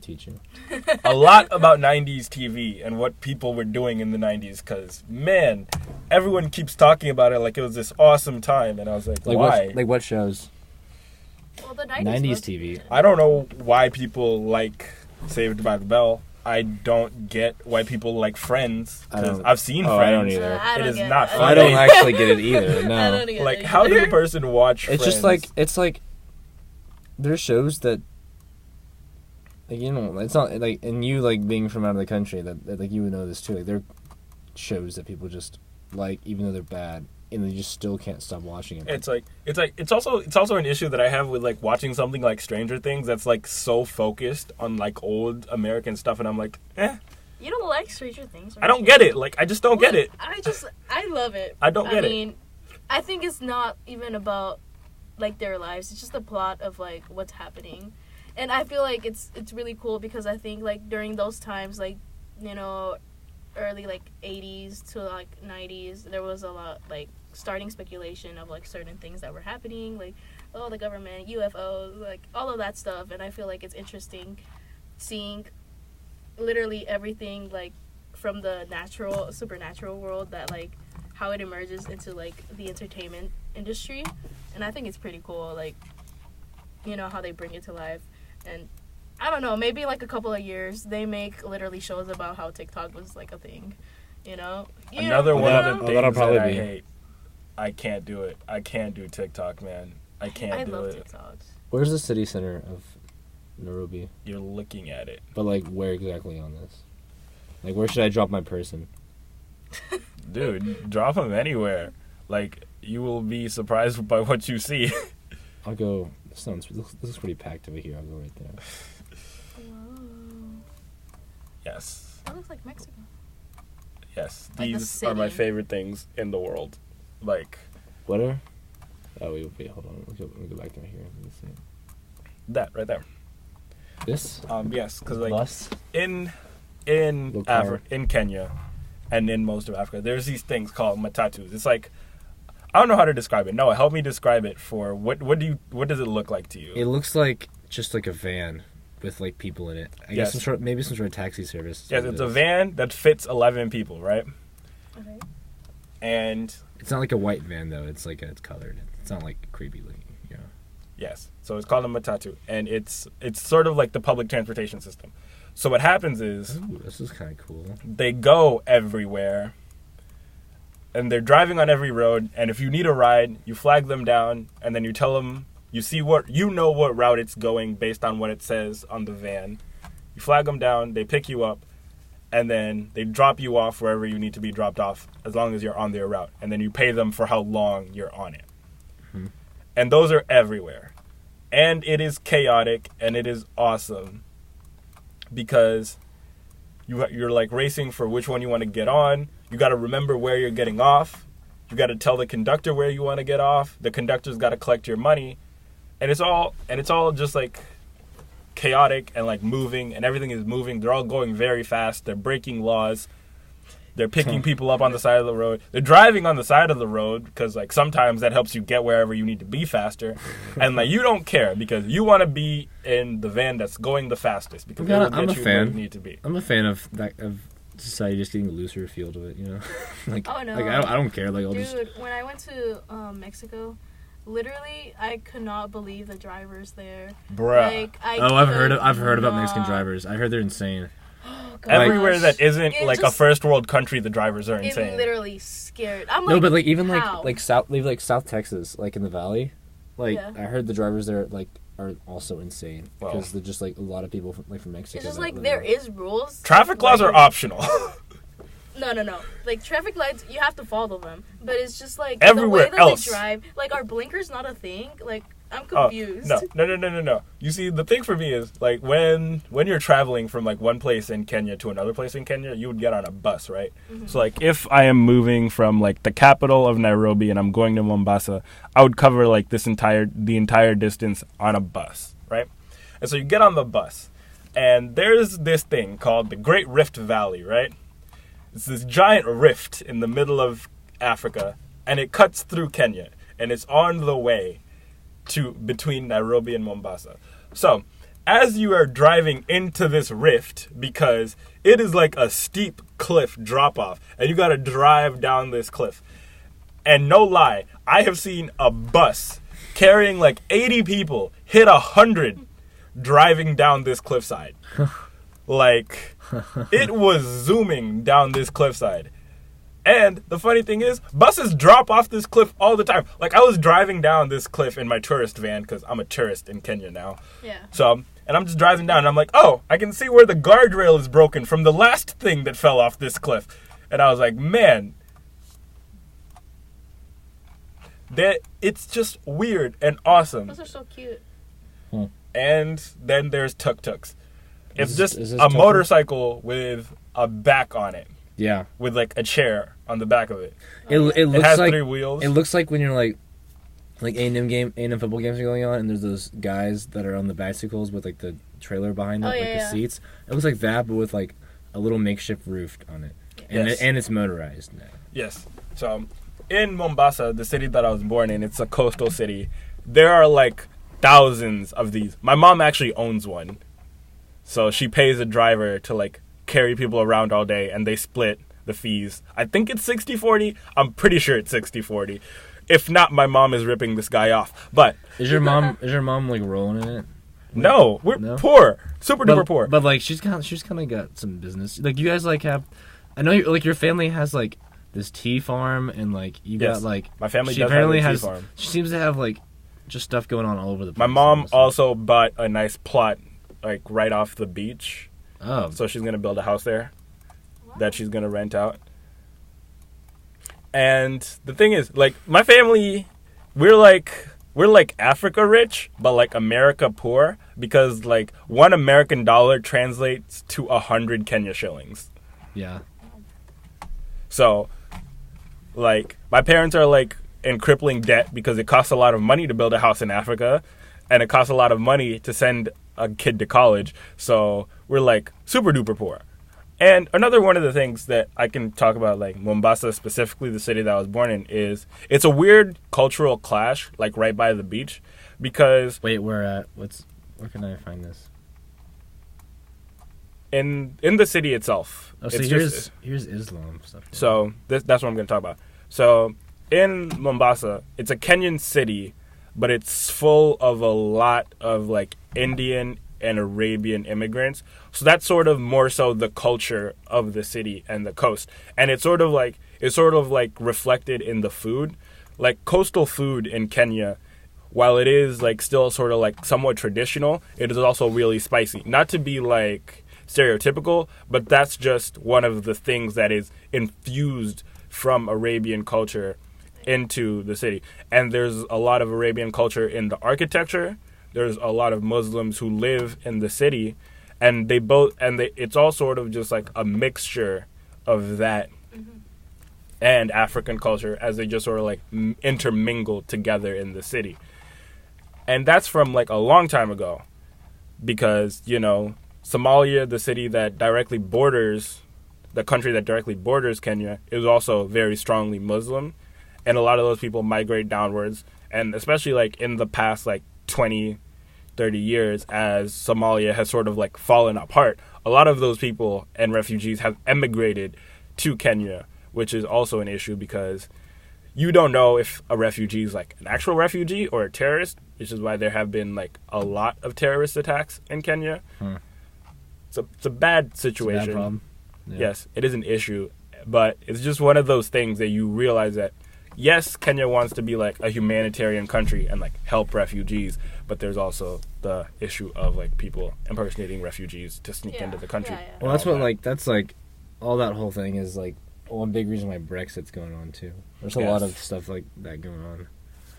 teach you. a lot about 90s TV and what people were doing in the 90s, because, man, everyone keeps talking about it like it was this awesome time, and I was like, why? What shows? Well, the 90s, 90s was TV. good. I don't know why people like Saved by the Bell. I don't get why people like Friends, I because don't- I've seen oh, I don't Friends. either. I don't It is get not it. funny. I don't actually get it either. I No. don't get Like, it how does either. a person watch It's Friends? just like there's shows that like, you know, it's not like, and you like being from out of the country that like you would know this too. Like, there are shows that people just like even though they're bad, and they just still can't stop watching it. It's also an issue that I have with like watching something like Stranger Things that's like so focused on like old American stuff, and I'm like, You don't like Stranger Things, right? I don't get it. Like, I just don't get it. I love it. I don't get it. I mean, I think it's not even about, like, their lives. It's just the plot of, like, what's happening. And I feel like it's really cool because I think, like, during those times, like, you know, early, like, 80s to, like, 90s, there was a lot, like, starting speculation of, like, certain things that were happening. Like, oh, the government, UFOs, like, all of that stuff. And I feel like it's interesting seeing literally everything, like, from the supernatural world, that, like, how it emerges into, like, the entertainment industry. And I think it's pretty cool, like, you know, how they bring it to life. And I don't know, maybe like a couple of years they make literally shows about how TikTok was like a thing, you know. Another one of the That'll things probably that I be. hate. I can't do it. I can't do TikTok, man. I can't I do love it. TikToks. Where's the city center of Nairobi? You're looking at it, But like, where exactly on this? Like, where should I drop my person? dude. Drop them anywhere. Like, you will be surprised by what you see. I'll go. This looks pretty packed over here. I'll go right there. Whoa. Yes. That looks like Mexico. Yes, Like the these are my city. favorite things in the world. Like What are? Oh wait, hold on. Let me go back down here. Let me see. that right there. This Yes, because like bus. in Little car. in Kenya, and in most of Africa, there's these things called matatus. It's like, I don't know how to describe it. Noah, help me describe it. For what does it look like to you? It looks like just like a van with like people in it. I guess maybe some sort of taxi service. Yes, it's a van that fits 11 people, right? Okay. And it's not like a white van though. It's like it's colored. It's not like creepy looking. Yes, so it's called a matatu, and it's sort of like the public transportation system. So what happens is, ooh, this is kind of cool. They go everywhere, and they're driving on every road. And if you need a ride, you flag them down, and then you tell them you know what route it's going based on what it says on the van. You flag them down, they pick you up, and then they drop you off wherever you need to be dropped off, as long as you're on their route. And then you pay them for how long you're on it. Mm-hmm. And those are everywhere. And it is chaotic, and it is awesome. Because you're like racing for which one you want to get on. You got to remember where you're getting off. You got to tell the conductor where you want to get off. The conductor's got to collect your money. And it's all just like chaotic and like moving, and everything is moving. They're all going very fast. They're breaking laws. They're picking people up on the side of the road. They're driving on the side of the road because, like, sometimes that helps you get wherever you need to be faster. And, like, you don't care because you want to be in the van that's going the fastest because it'll get you where you need to be. I'm a fan of that, of society just getting a looser field of it, you know? Like, oh, no. Like, I don't care. Like, dude, when I went to Mexico, literally, I could not believe the drivers there. Bruh. Like, I've heard about Mexican drivers. I heard they're insane. Everywhere that isn't like a first world country, the drivers are insane. I'm literally scared. I'm no, like, but like even how? like South Texas, like in the valley, like I heard the drivers there like are also insane because they're just like a lot of people from Mexico. It's just like there is rules. Traffic laws are optional. No. Like traffic lights, you have to follow them, but it's just like everywhere the way that else. They drive. Like, are blinkers not a thing? Like, I'm confused. No. You see, the thing for me is like when you're traveling from like one place in Kenya to another place in Kenya, you would get on a bus, right? Mm-hmm. So like if I am moving from like the capital of Nairobi and I'm going to Mombasa, I would cover like the entire distance on a bus, right? And so you get on the bus, and there's this thing called the Great Rift Valley, right? It's this giant rift in the middle of Africa, and it cuts through Kenya, and it's on the way to between Nairobi and Mombasa. So, as you are driving into this rift, because it is like a steep cliff drop off, and you gotta drive down this cliff. And no lie, I have seen a bus carrying like 80 people hit 100 driving down this cliffside. Like, it was zooming down this cliffside. And the funny thing is, buses drop off this cliff all the time. Like, I was driving down this cliff in my tourist van, because I'm a tourist in Kenya now. Yeah. So, and I'm just driving down, and I'm like, oh, I can see where the guardrail is broken from the last thing that fell off this cliff. And I was like, man, it's just weird and awesome. Those are so cute. And then there's tuk-tuks. It's just a motorcycle with a back on it. Yeah. With like a chair on the back of it. It looks has like 3 wheels. It looks like when you're like A&M football games are going on, and there's those guys that are on the bicycles with like the trailer behind them, the seats. It looks like that, but with like a little makeshift roof on it, and it's motorized now. Yes. So in Mombasa, the city that I was born in, it's a coastal city. There are like thousands of these. My mom actually owns one, so she pays a driver to like carry people around all day, and they split the fees. I think it's 60-40. I'm pretty sure it's 60-40. If not, my mom is ripping this guy off. But is your mom like rolling in it? No, we're poor, super duper poor. But like she's kind of got some business. Like you guys like have, I know like your family has like this tea farm, and like you got like my family. She does apparently have a has. tea farm. She seems to have like just stuff going on all over the place. My mom also bought a nice plot like right off the beach. Oh, so she's gonna build a house there that she's gonna rent out. And the thing is, like, my family, we're like Africa rich, but like America poor, because like $1 American translates to 100 Kenya shillings. Yeah. So, like, my parents are like in crippling debt because it costs a lot of money to build a house in Africa, and it costs a lot of money to send a kid to college. So we're like super duper poor. And another one of the things that I can talk about, like Mombasa specifically, the city that I was born in, is it's a weird cultural clash, like right by the beach, because Wait, where can I find this? in the city itself, Oh, so it's here's Islam stuff. so that's what I'm going to talk about. So in Mombasa, it's a Kenyan city, but it's full of a lot of like Indian and Arabian immigrants. So that's sort of more so the culture of the city and the coast. And it's sort of like reflected in the food. Like coastal food in Kenya, while it is like still sort of like somewhat traditional, it is also really spicy. Not to be like stereotypical, but that's just one of the things that is infused from Arabian culture into the city. And there's a lot of Arabian culture in the architecture. There's a lot of Muslims who live in the city, and it's all sort of just like a mixture of that and African culture as they just sort of like intermingle together in the city. And that's from like a long time ago, because, you know, Somalia, the country that directly borders Kenya, is also very strongly Muslim, and a lot of those people migrate downwards, and especially like in the past like 20, 30 years, as Somalia has sort of like fallen apart, a lot of those people and refugees have emigrated to Kenya, which is also an issue because you don't know if a refugee is like an actual refugee or a terrorist, which is why there have been like a lot of terrorist attacks in Kenya. It's a bad situation. It's a bad problem. Yeah. Yes, it is an issue, but it's just one of those things that you realize that yes, Kenya wants to be like a humanitarian country and like help refugees, but there's also the issue of like people impersonating refugees to sneak into the country. Yeah. Well, that's like all that whole thing is like one big reason why Brexit's going on too. There's a lot of stuff like that going on.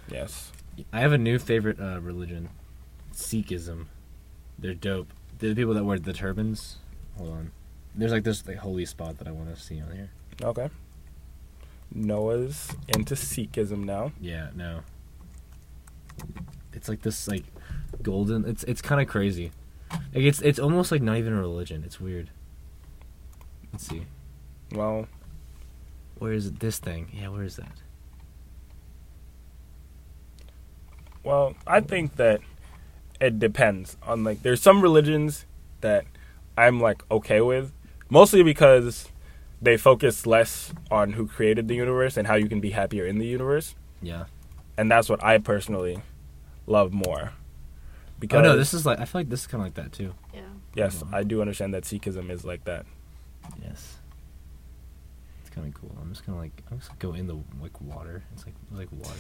Yes. I have a new favorite religion, Sikhism. They're dope. They're the people that wear the turbans. Hold on. There's like this like holy spot that I want to see on here. Okay. Noah's into Sikhism now. Yeah, no. It's like this like golden. It's kind of crazy. Like it's almost like not even a religion. It's weird. Let's see. Well, where is it? This thing? Yeah, where is that? Well, I think that it depends on like there's some religions that I'm like okay with, mostly because they focus less on who created the universe and how you can be happier in the universe. Yeah. And that's what I personally love more. Because no, this is like I feel like this is kind of like that too. Yeah. Yes, I do understand that Sikhism is like that. Yes. It's kind of cool. I'm just gonna go in the like water. It's like water.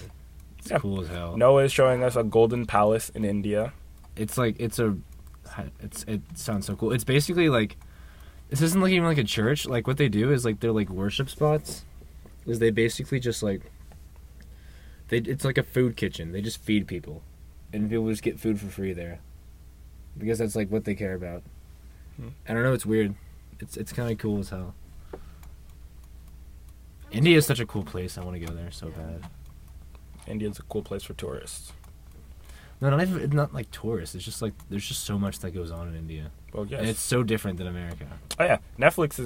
It's cool as hell. Noah is showing us a golden palace in India. It's like it sounds so cool. It's basically like this isn't like even like a church. Like what they do is like they're like worship spots. Is they basically just like it's like a food kitchen. They just feed people, and people just get food for free there, because that's like what they care about. I don't know. It's weird. It's kind of cool as hell. India is such a cool place. I want to go there so bad. India's a cool place for tourists. No, not like tourists. It's just like there's just so much that goes on in India. Well, yes. And it's so different than America. Oh yeah, Netflix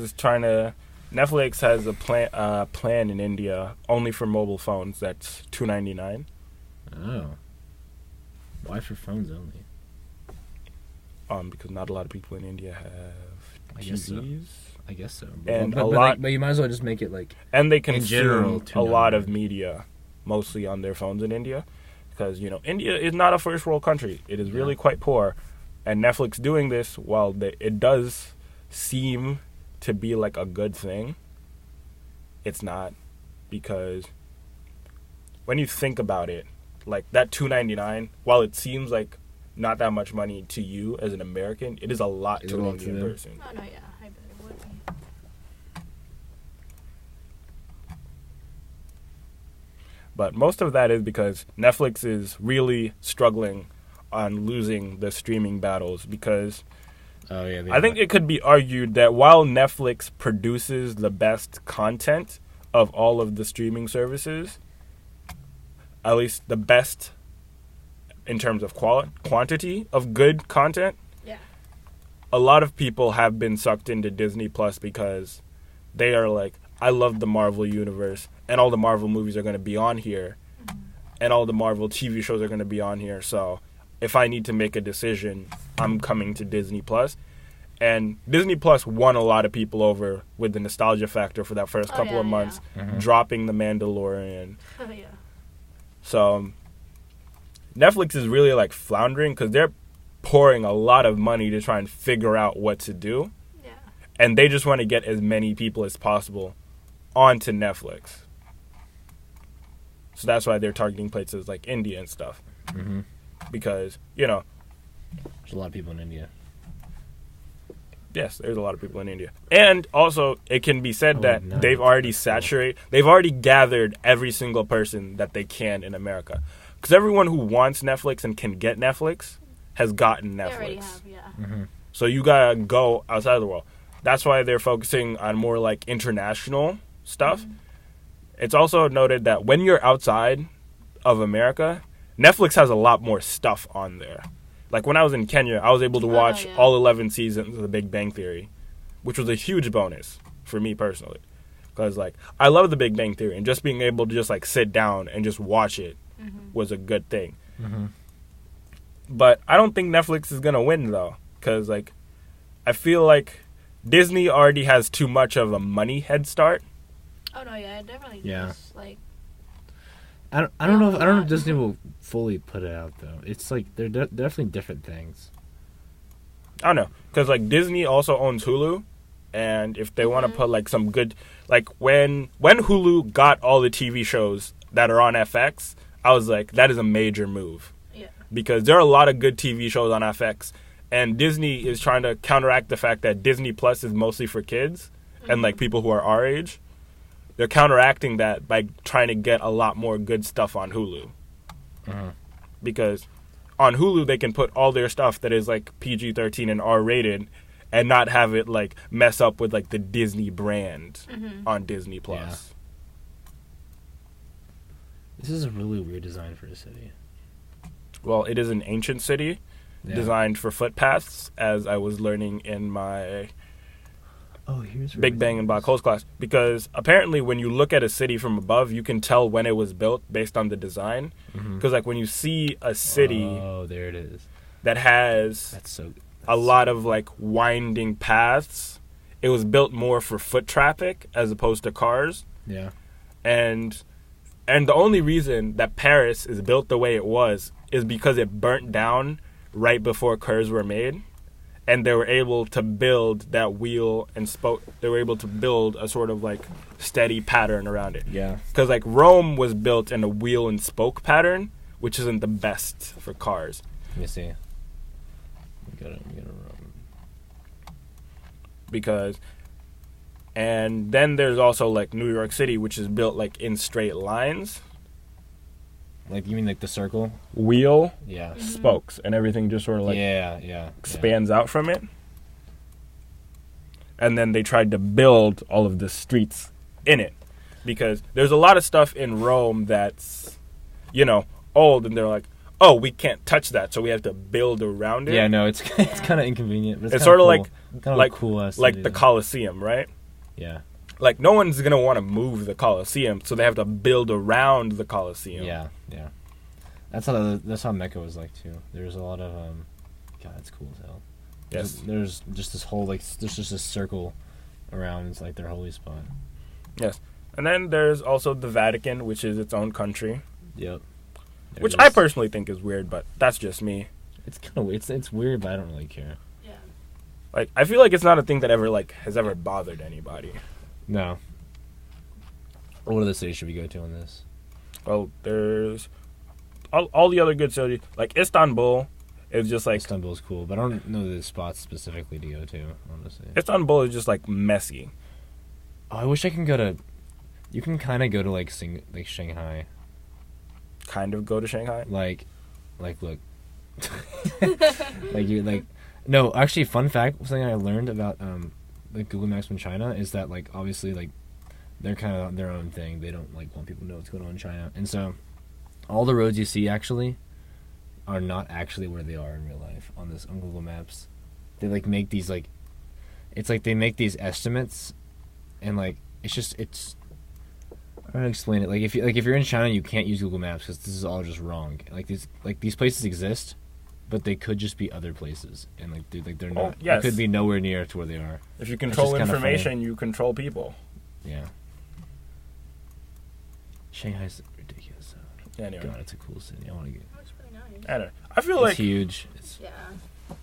has a plan in India only for mobile phones. That's $2.99. Oh. Why for phones only? Because not a lot of people in India have TVs. I guess so. But you might as well just make it like. And they consume a lot of media, mostly on their phones in India, because India is not a first world country. It is really quite poor, and Netflix doing this, while it does seem to be like a good thing, it's not, because when you think about it, like that $2.99, while it seems like not that much money to you as an American, it is a lot to an Indian person. Oh no, yeah, I bet it would be. But most of that is because Netflix is really struggling on losing the streaming battles, because I think it could be argued that while Netflix produces the best content of all of the streaming services, at least the best in terms of quantity of good content, a lot of people have been sucked into Disney Plus because they are like, I love the Marvel universe, and all the Marvel movies are going to be on here, and all the Marvel TV shows are going to be on here. So if I need to make a decision, I'm coming to Disney Plus. And Disney Plus won a lot of people over with the nostalgia factor for that first couple of months, dropping The Mandalorian. Oh, yeah. So Netflix is really like floundering because they're pouring a lot of money to try and figure out what to do. Yeah. And they just want to get as many people as possible onto Netflix. So that's why they're targeting places like India and stuff. Mm-hmm. Because, you know, there's a lot of people in India. Yes, there's a lot of people in India. And also, it can be said that no. they've already they've already gathered every single person that they can in America. Because everyone who wants Netflix and can get Netflix has gotten Netflix. They already have, yeah. Mm-hmm. So you gotta go outside of the world. That's why they're focusing on more like international stuff. Mm-hmm. It's also noted that when you're outside of America, Netflix has a lot more stuff on there. Like, when I was in Kenya, I was able to watch all 11 seasons of The Big Bang Theory, which was a huge bonus for me personally. Because, like, I love The Big Bang Theory, and just being able to just, like, sit down and just watch it was a good thing. Mm-hmm. But I don't think Netflix is going to win, though. Because, like, I feel like Disney already has too much of a money head start. Oh, no, yeah, it definitely Yeah. does. Like, I don't know if Disney will fully put it out though. It's like they're definitely different things. I don't know, because like Disney also owns Hulu, and if they want to put like some good, like when Hulu got all the TV shows that are on FX, I was like, that is a major move. Yeah. Because there are a lot of good TV shows on FX, and Disney is trying to counteract the fact that Disney Plus is mostly for kids and like people who are our age. They're counteracting that by trying to get a lot more good stuff on Hulu. Uh-huh. Because on Hulu, they can put all their stuff that is like PG-13 and R-rated and not have it like mess up with like the Disney brand on Disney Plus. Yeah. This is a really weird design for a city. Well, it is an ancient city designed for footpaths, as I was learning in my Big Bang and Black Holes class. Because apparently when you look at a city from above, you can tell when it was built based on the design. Because like when you see a city there it is. that has a lot of like winding paths, it was built more for foot traffic as opposed to cars. Yeah. And the only reason that Paris is built the way it was is because it burnt down right before cars were made. And they were able to build that wheel and spoke. They were able to build a sort of like steady pattern around it. Yeah. Because like Rome was built in a wheel and spoke pattern, which isn't the best for cars. Let me see. We gotta Rome. Because, and then there's also like New York City, which is built like in straight lines. Like, you mean like the circle? Wheel, Yeah. spokes, and everything just sort of like expands out from it. And then they tried to build all of the streets in it. Because there's a lot of stuff in Rome that's, you know, old, and they're like, oh, we can't touch that, so we have to build around it. Yeah, no, it's kind of inconvenient. But it's sort of cool. like cool like the Colosseum, right? Yeah. Like, no one's going to want to move the Colosseum, so they have to build around the Colosseum. Yeah, yeah. That's how Mecca was like, too. There's a lot of, God, it's cool as hell. Yes. There's just this whole, like, there's just this circle around. It's like their holy spot. Yes. And then there's also the Vatican, which is its own country. Yep. Which I personally think is weird, but that's just me. It's kind of weird. It's weird, but I don't really care. yeah. Like, I feel like it's not a thing that ever, like, has ever bothered anybody. No. What other cities should we go to on this? Well, there's all the other good cities. Like, Istanbul is just, like... Istanbul's cool, but I don't know the spots specifically to go to, honestly. Istanbul is just, like, messy. Oh, I wish I can go to... You can kind of go to, like, Shanghai. Kind of go to Shanghai? Like, look. No, actually, fun fact, something I learned about, like, Google Maps in China is that, like, obviously, like, they're kind of their own thing. They don't, like, want people to know what's going on in China. And so, all the roads you see, actually, are not actually where they are in real life on Google Maps. they like make these like, it's like they make these estimates, and like it's. I don't know how to explain it. Like if you're in China, you can't use Google Maps because this is all just wrong. Like these places exist, but they could just be other places, and they're not. Yes. They could be nowhere near to where they are. If you control information, you control people. Yeah. Shanghai's ridiculous. Anyway. God, it's a cool city. I want to get. That's pretty nice. Anyway, I feel It's like huge. Yeah.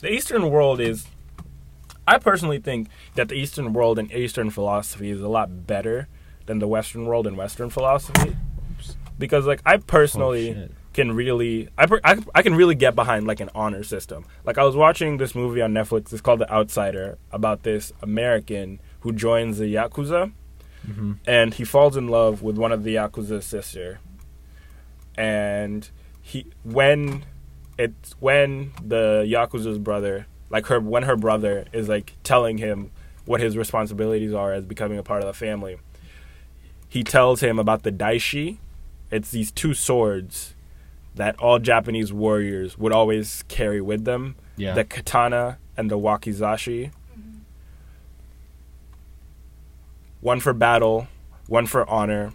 the Eastern world is. I personally think that the Eastern world and Eastern philosophy is a lot better than the Western world and Western philosophy, because like I personally can really I can really get behind like an honor system. Like I was watching this movie on Netflix. It's called The Outsider, about this American who joins the Yakuza, and he falls in love with one of the Yakuza's sister, and when the Yakuza's brother, like when her brother is like telling him what his responsibilities are as becoming a part of the family, he tells him about the daishi. It's these two swords that all Japanese warriors would always carry with them. Yeah. The katana and the wakizashi. One for battle, one for honor,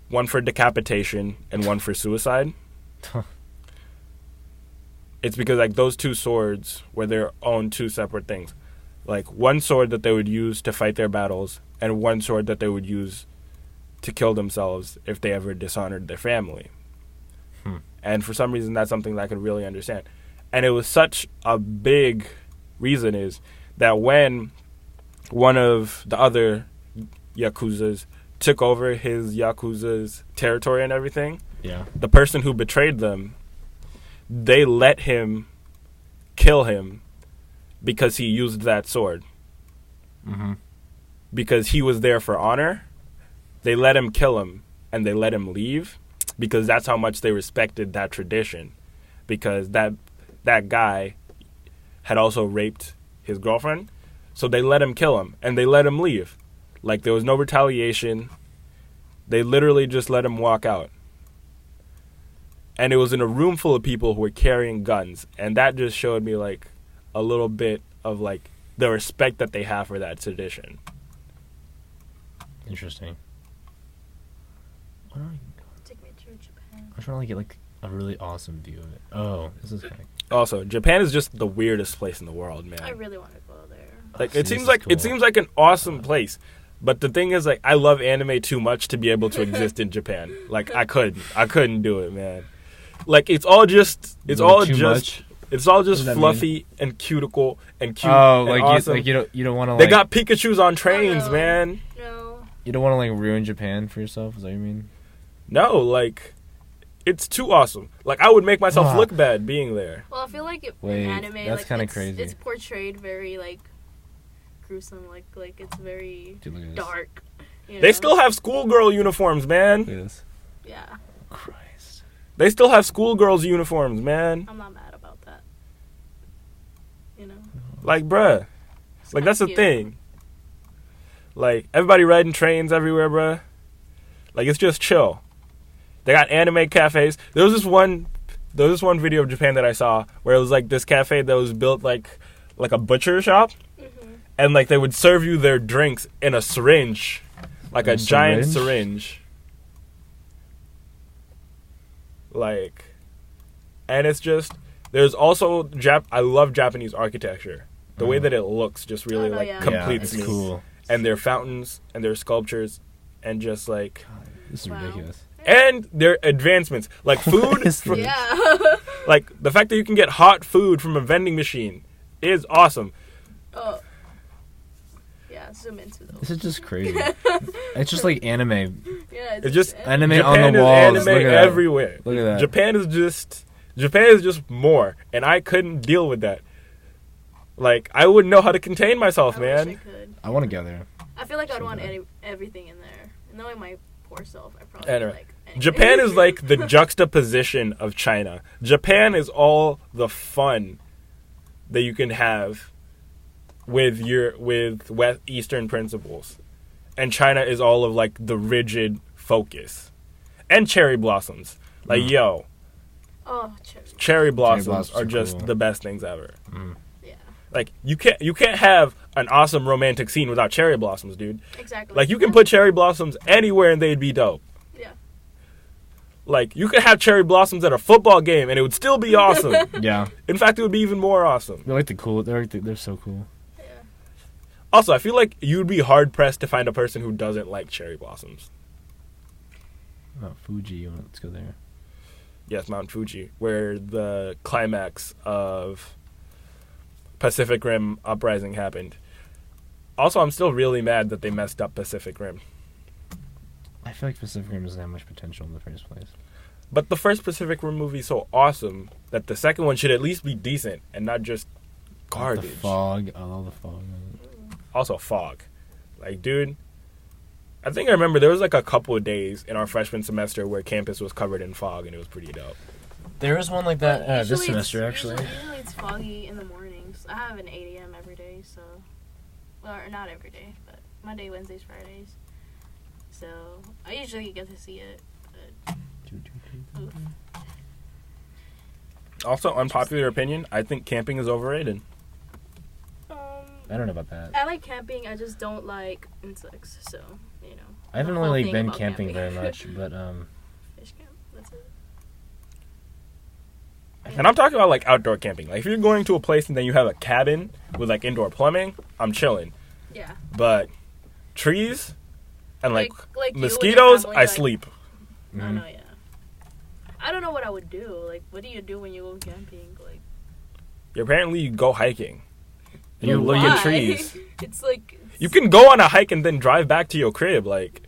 one for decapitation, and one for suicide. It's because like those two swords were their own two separate things. Like one sword that they would use to fight their battles, and one sword that they would use to kill themselves if they ever dishonored their family. And for some reason, that's something that I could really understand. And it was such a big reason is that when one of the other Yakuzas took over his Yakuza's territory and everything, the person who betrayed them, they let him kill him because he used that sword. Because he was there for honor, they let him kill him and they let him leave because that's how much they respected that tradition. Because that guy had also raped his girlfriend, so they let him kill him and they let him leave. Like there was no retaliation. They literally just let him walk out. And it was in a room full of people who were carrying guns, and that just showed me like a little bit of like the respect that they have for that tradition. Interesting. Take me to Japan. I'm trying to get like a really awesome view of it. Oh, this is kind of. Also, Japan is just the weirdest place in the world, man. I really want to go there. Like it seems like an awesome place, but the thing is, like, I love anime too much to be able to exist in Japan. Like I couldn't do it, man. Like it's all just fluffy and cuticle and cute. Oh, and like awesome. you don't want to. They got Pikachus on trains, man. No. You don't want to like ruin Japan for yourself. Is that what you mean? No, like it's too awesome. Like I would make myself look bad being there. Well, I feel like in anime, that's like, kind of crazy. It's portrayed very like gruesome. Like it's very dark. You They know? still have schoolgirl uniforms, man. Look at this. Yeah. Christ. They still have schoolgirls uniforms, man. I'm not mad about that. You know. Like, bruh. Like that's the thing. Like everybody riding trains everywhere, bruh. Like it's just chill. They got anime cafes. There was this one video of Japan that I saw where it was like this cafe that was built like a butcher shop, and like they would serve you their drinks in a syringe, like a giant syringe. Like, and it's just there's also I love Japanese architecture. The way that it looks just really completes me. Cool. And their fountains and their sculptures and just like this is ridiculous. And their advancements, like food. Like the fact that you can get hot food from a vending machine is awesome. Oh. Yeah, zoom into those. This is just crazy. It's just like anime. Yeah, it's just anime Japan on the walls. Is anime everywhere. Look at that. Japan is just more, and I couldn't deal with that. Like I wouldn't know how to contain myself, man. I want to go there. I feel like I'd want everything in there. Knowing my poor self, I probably like anything. Japan is like the juxtaposition of China. Japan is all the fun that you can have with West Eastern principles, and China is all of like the rigid focus and cherry blossoms. Like Oh, Cherry blossoms blossoms are are just cool. the best things ever. Yeah, Like you can't have an awesome romantic scene without cherry blossoms, dude. exactly. Like you can put cherry blossoms anywhere and they'd be dope. Yeah. Like you could have cherry blossoms at a football game and it would still be awesome. Yeah. In fact, it would be even more awesome. They're like the cool. They're so cool. Yeah. Also, I feel like you'd be hard pressed to find a person who doesn't like cherry blossoms. Oh, Fuji. Let's go there. Yes, Mount Fuji, where the climax of Pacific Rim Uprising happened. Also, I'm still really mad that they messed up Pacific Rim. I feel like Pacific Rim doesn't have much potential in the first place. But the first Pacific Rim movie is so awesome that the second one should at least be decent and not just garbage. The fog. I love the fog. Also, fog. Like, dude, I think I remember there was like a couple of days in our freshman semester where campus was covered in fog and it was pretty dope. There was one like that But this usually semester, actually. Usually it's foggy in the mornings. I have an 8 a.m. every day, so... Well, not every day, but Monday, Wednesdays, Fridays. So, I usually get to see it. But, oof. Also, unpopular opinion, I think camping is overrated. I don't know about that. I like camping, I just don't like insects, so, you know. I haven't the whole really thing been about camping very much, but Fish camp, that's it. And I'm talking about like outdoor camping. Like if you're going to a place and then you have a cabin with like indoor plumbing, I'm chilling. Yeah. But trees and like, you with your mosquitoes, family, I like- sleep. I know, yeah. I don't know what I would do. Like, what do you do when you go camping? Like, Apparently you go hiking. And you but look why? at trees. It's like... You can go on a hike and then drive back to your crib. Like,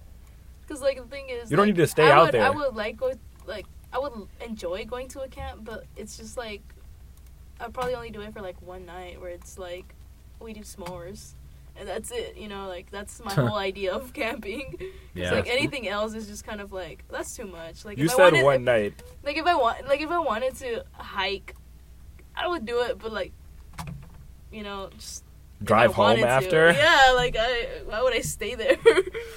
Because, like, the thing is... You don't like, need to stay out I there. would, like, go... Like, I would enjoy going to a camp, but it's just, like... I'd probably only do it for, like, one night, where it's, like, we do s'mores. And that's it, you know? Like, that's my whole idea of camping. Because, Yeah. like, anything else is just kind of, like... That's too much. Like, you if I said wanted, one night. Like, if I wanted to hike, I would do it, but, like... You know, just... Drive if I wanted home to. after. Yeah, like why would I stay there?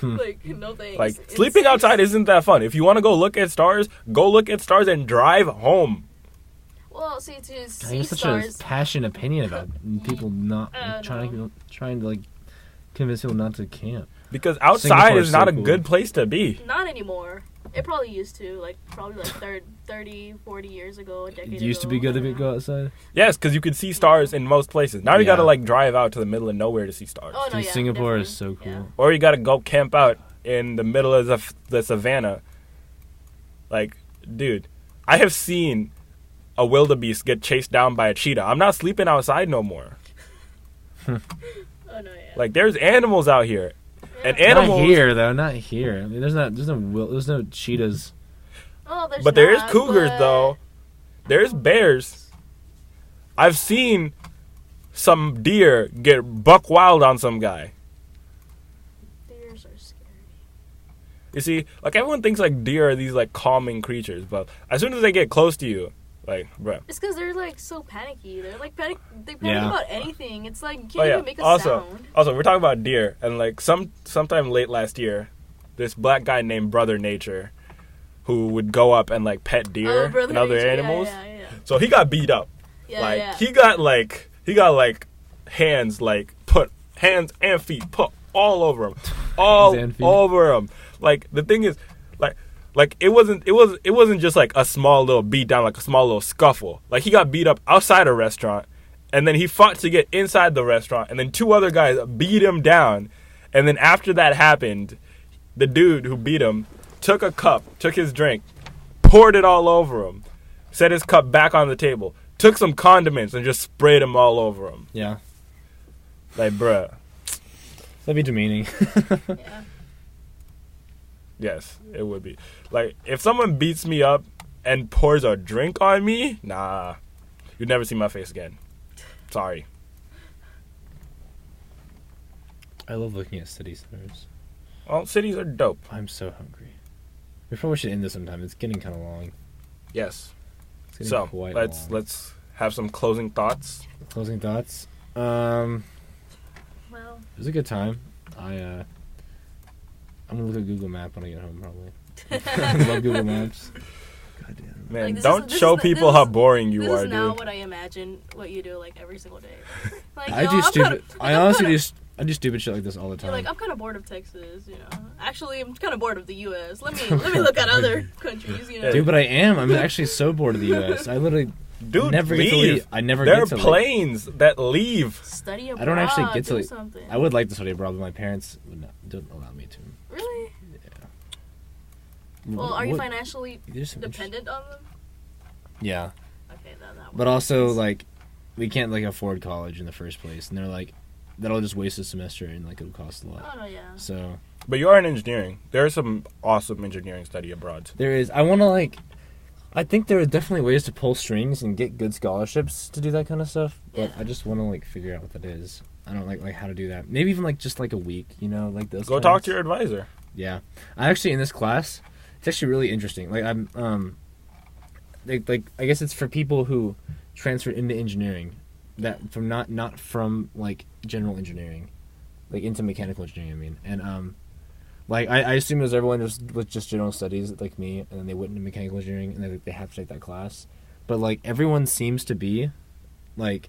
Like no thanks. Like It's- sleeping outside isn't that fun. If you want to go look at stars and drive home. Well, see to I see have such stars. a passionate opinion about people not I don't trying to like convince people not to camp. Because outside Singapore is is not so a cool. good place to be. Not anymore. It probably used to. Like probably like 30, 40 years ago, a decade It used to ago. be good I to don't know. go outside. Yes, because you could see stars in most places. Now you Yeah. gotta like drive out to the middle of nowhere to see stars. Oh no, Dude, yeah, Singapore is definitely. so cool. Yeah. Or you gotta go camp out in the middle of the savannah. Like, dude, I have seen a wildebeest get chased down by a cheetah. I'm not sleeping outside no more. Oh no, yeah. Like, there's animals out here. And Yeah. animals... Not here though, not here. I mean, there's no cheetahs. Oh, there's But there is not, cougars, but- though. There's bears. I've seen some deer get buck wild on some guy. Deers are scary. You see, like, everyone thinks, like, deer are these, like, calming creatures. But as soon as they get close to you, like, bruh. It's because they're like so panicky. They're like panic. They panic Yeah. about anything. It's like you can't Oh, yeah. even make a Also, sound. we're talking about deer. And, like, sometime late last year, this black guy named Brother Nature, who would go up and, like, pet deer Oh, Brother and other Nature, animals. Yeah. So he got beat up. Yeah, Like yeah. he got like hands and feet put all over him, all Hands and feet. over him. Like the thing is, like it wasn't just like a small little beat down, like a small little scuffle. Like he got beat up outside a restaurant, and then he fought to get inside the restaurant, and then two other guys beat him down, and then after that happened, the dude who beat him took a cup, took his drink, poured it all over him, set his cup back on the table, took some condiments and just sprayed them all over him. Yeah, Like, bruh. that'd be demeaning. Yeah. Yes, it would be. Like, if someone beats me up and pours a drink on me, nah. You'd never see my face again. Sorry. I love looking at city stars. Well, cities are dope. I'm so hungry. We probably should end this sometime. It's getting kind of long. Yes. It's getting So, quite let's long. have some closing thoughts. Closing thoughts. It Well, was a good time. I'm gonna look at Google Map when I get home. Probably. I love Google Maps. God damn. Man, Like, this don't is- show this- people this how is- boring you This are, is now dude. what I imagine what you do like every single day. Like, I yo, do I'm stupid. kinda- like, I I'm honestly kinda- I do stupid shit like this all the You're time. like, I'm kind of bored of Texas, you know. Actually, I'm kind of bored of the U.S. Let me look at other countries, you know. Dude, but I am. I'm actually so bored of the U.S. I literally Dude, never get to leave. leave. I never There get are to leave. planes that leave. Study abroad. I don't actually get to do leave. something. I would like to study abroad, but my parents don't allow me to. Really? Yeah. Well, are you What- financially there's some dependent on them? Yeah, Okay, that but one also makes sense. like, we can't like afford college in the first place, and they're like, that'll just waste a semester and like it'll cost a lot. Oh no, yeah. So But you are in engineering. There are some awesome engineering study abroads. there is. I want to like. I think there are definitely ways to pull strings and get good scholarships to do that kind of stuff, but Yeah. I just want to like figure out what that is. I don't like how to do that. Maybe even like just like a week, you know, like those. Go talk times. to your advisor. Yeah, I actually in this class, it's actually really interesting. Like I'm like I guess it's for people who transferred into engineering, that from not from like general engineering, like into mechanical engineering. I mean, and like I assume it was everyone with just general studies like me, and then they went into mechanical engineering, and then they have to take that class. But like everyone seems to be, like,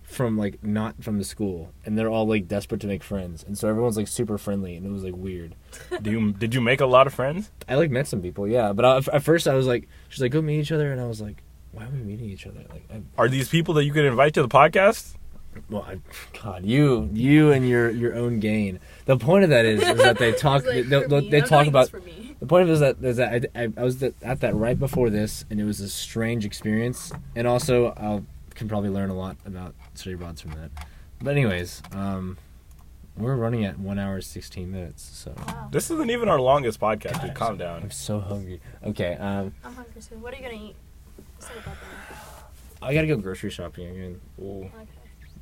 from like not from the school, and they're all like desperate to make friends, and so everyone's like super friendly, and it was like weird. Did you make a lot of friends? I like met some people, yeah, but at first I was like, she's like, go meet each other, and I was like, why are we meeting each other? Like, Are these people that you could invite to the podcast? God, you and your own gain. The point of that is that they talk. It's like, for me. They I'm talk doing about. this for me. The point of it is that I was at that right before this, and it was a strange experience, and also I can probably learn a lot about study abroads from that. But anyways, we're running at 1 hour 16 minutes, so Wow. This isn't even our longest podcast, God, dude. Calm down. I'm so hungry. Okay, I'm hungry soon. What are you gonna eat? Say about that. I gotta go grocery shopping again. Ooh, Okay.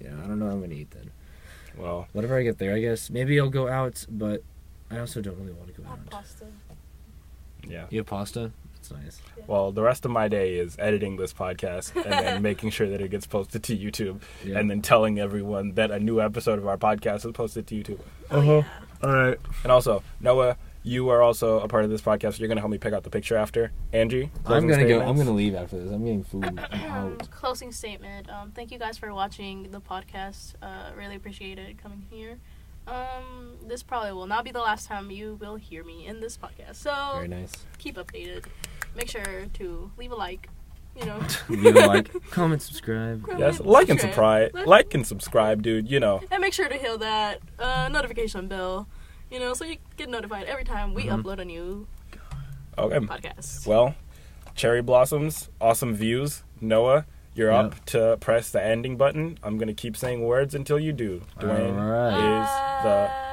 Yeah, I don't know what I'm gonna eat then. well, Whatever I get there, I guess. Maybe I'll go out, but I also don't really want to go Have out. pasta. yeah. You have pasta? That's nice. Well, the rest of my day is editing this podcast and then making sure that it gets posted to YouTube Yeah. and then telling everyone that a new episode of our podcast is posted to YouTube. Oh, yeah. All right. And also, Noah, you are also a part of this podcast. You're going to help me pick out the picture after. Angie? I'm closing gonna go. statements? I'm gonna leave after this. I'm getting food. I'm out. Closing statement. Thank you guys for watching the podcast. Really appreciate it coming here. This probably will not be the last time you will hear me in this podcast. So Very nice. keep updated. Make sure to leave a like. You know. Leave a like, comment, subscribe. Yes, like and subscribe. Like and subscribe, dude. You know. And make sure to hit that notification bell. You know, so you get notified every time we upload a new Okay. podcast. Well, cherry blossoms, awesome views. Noah, you're Yep. up to press the ending button. I'm going to keep saying words until you do. Dwayne All right. is the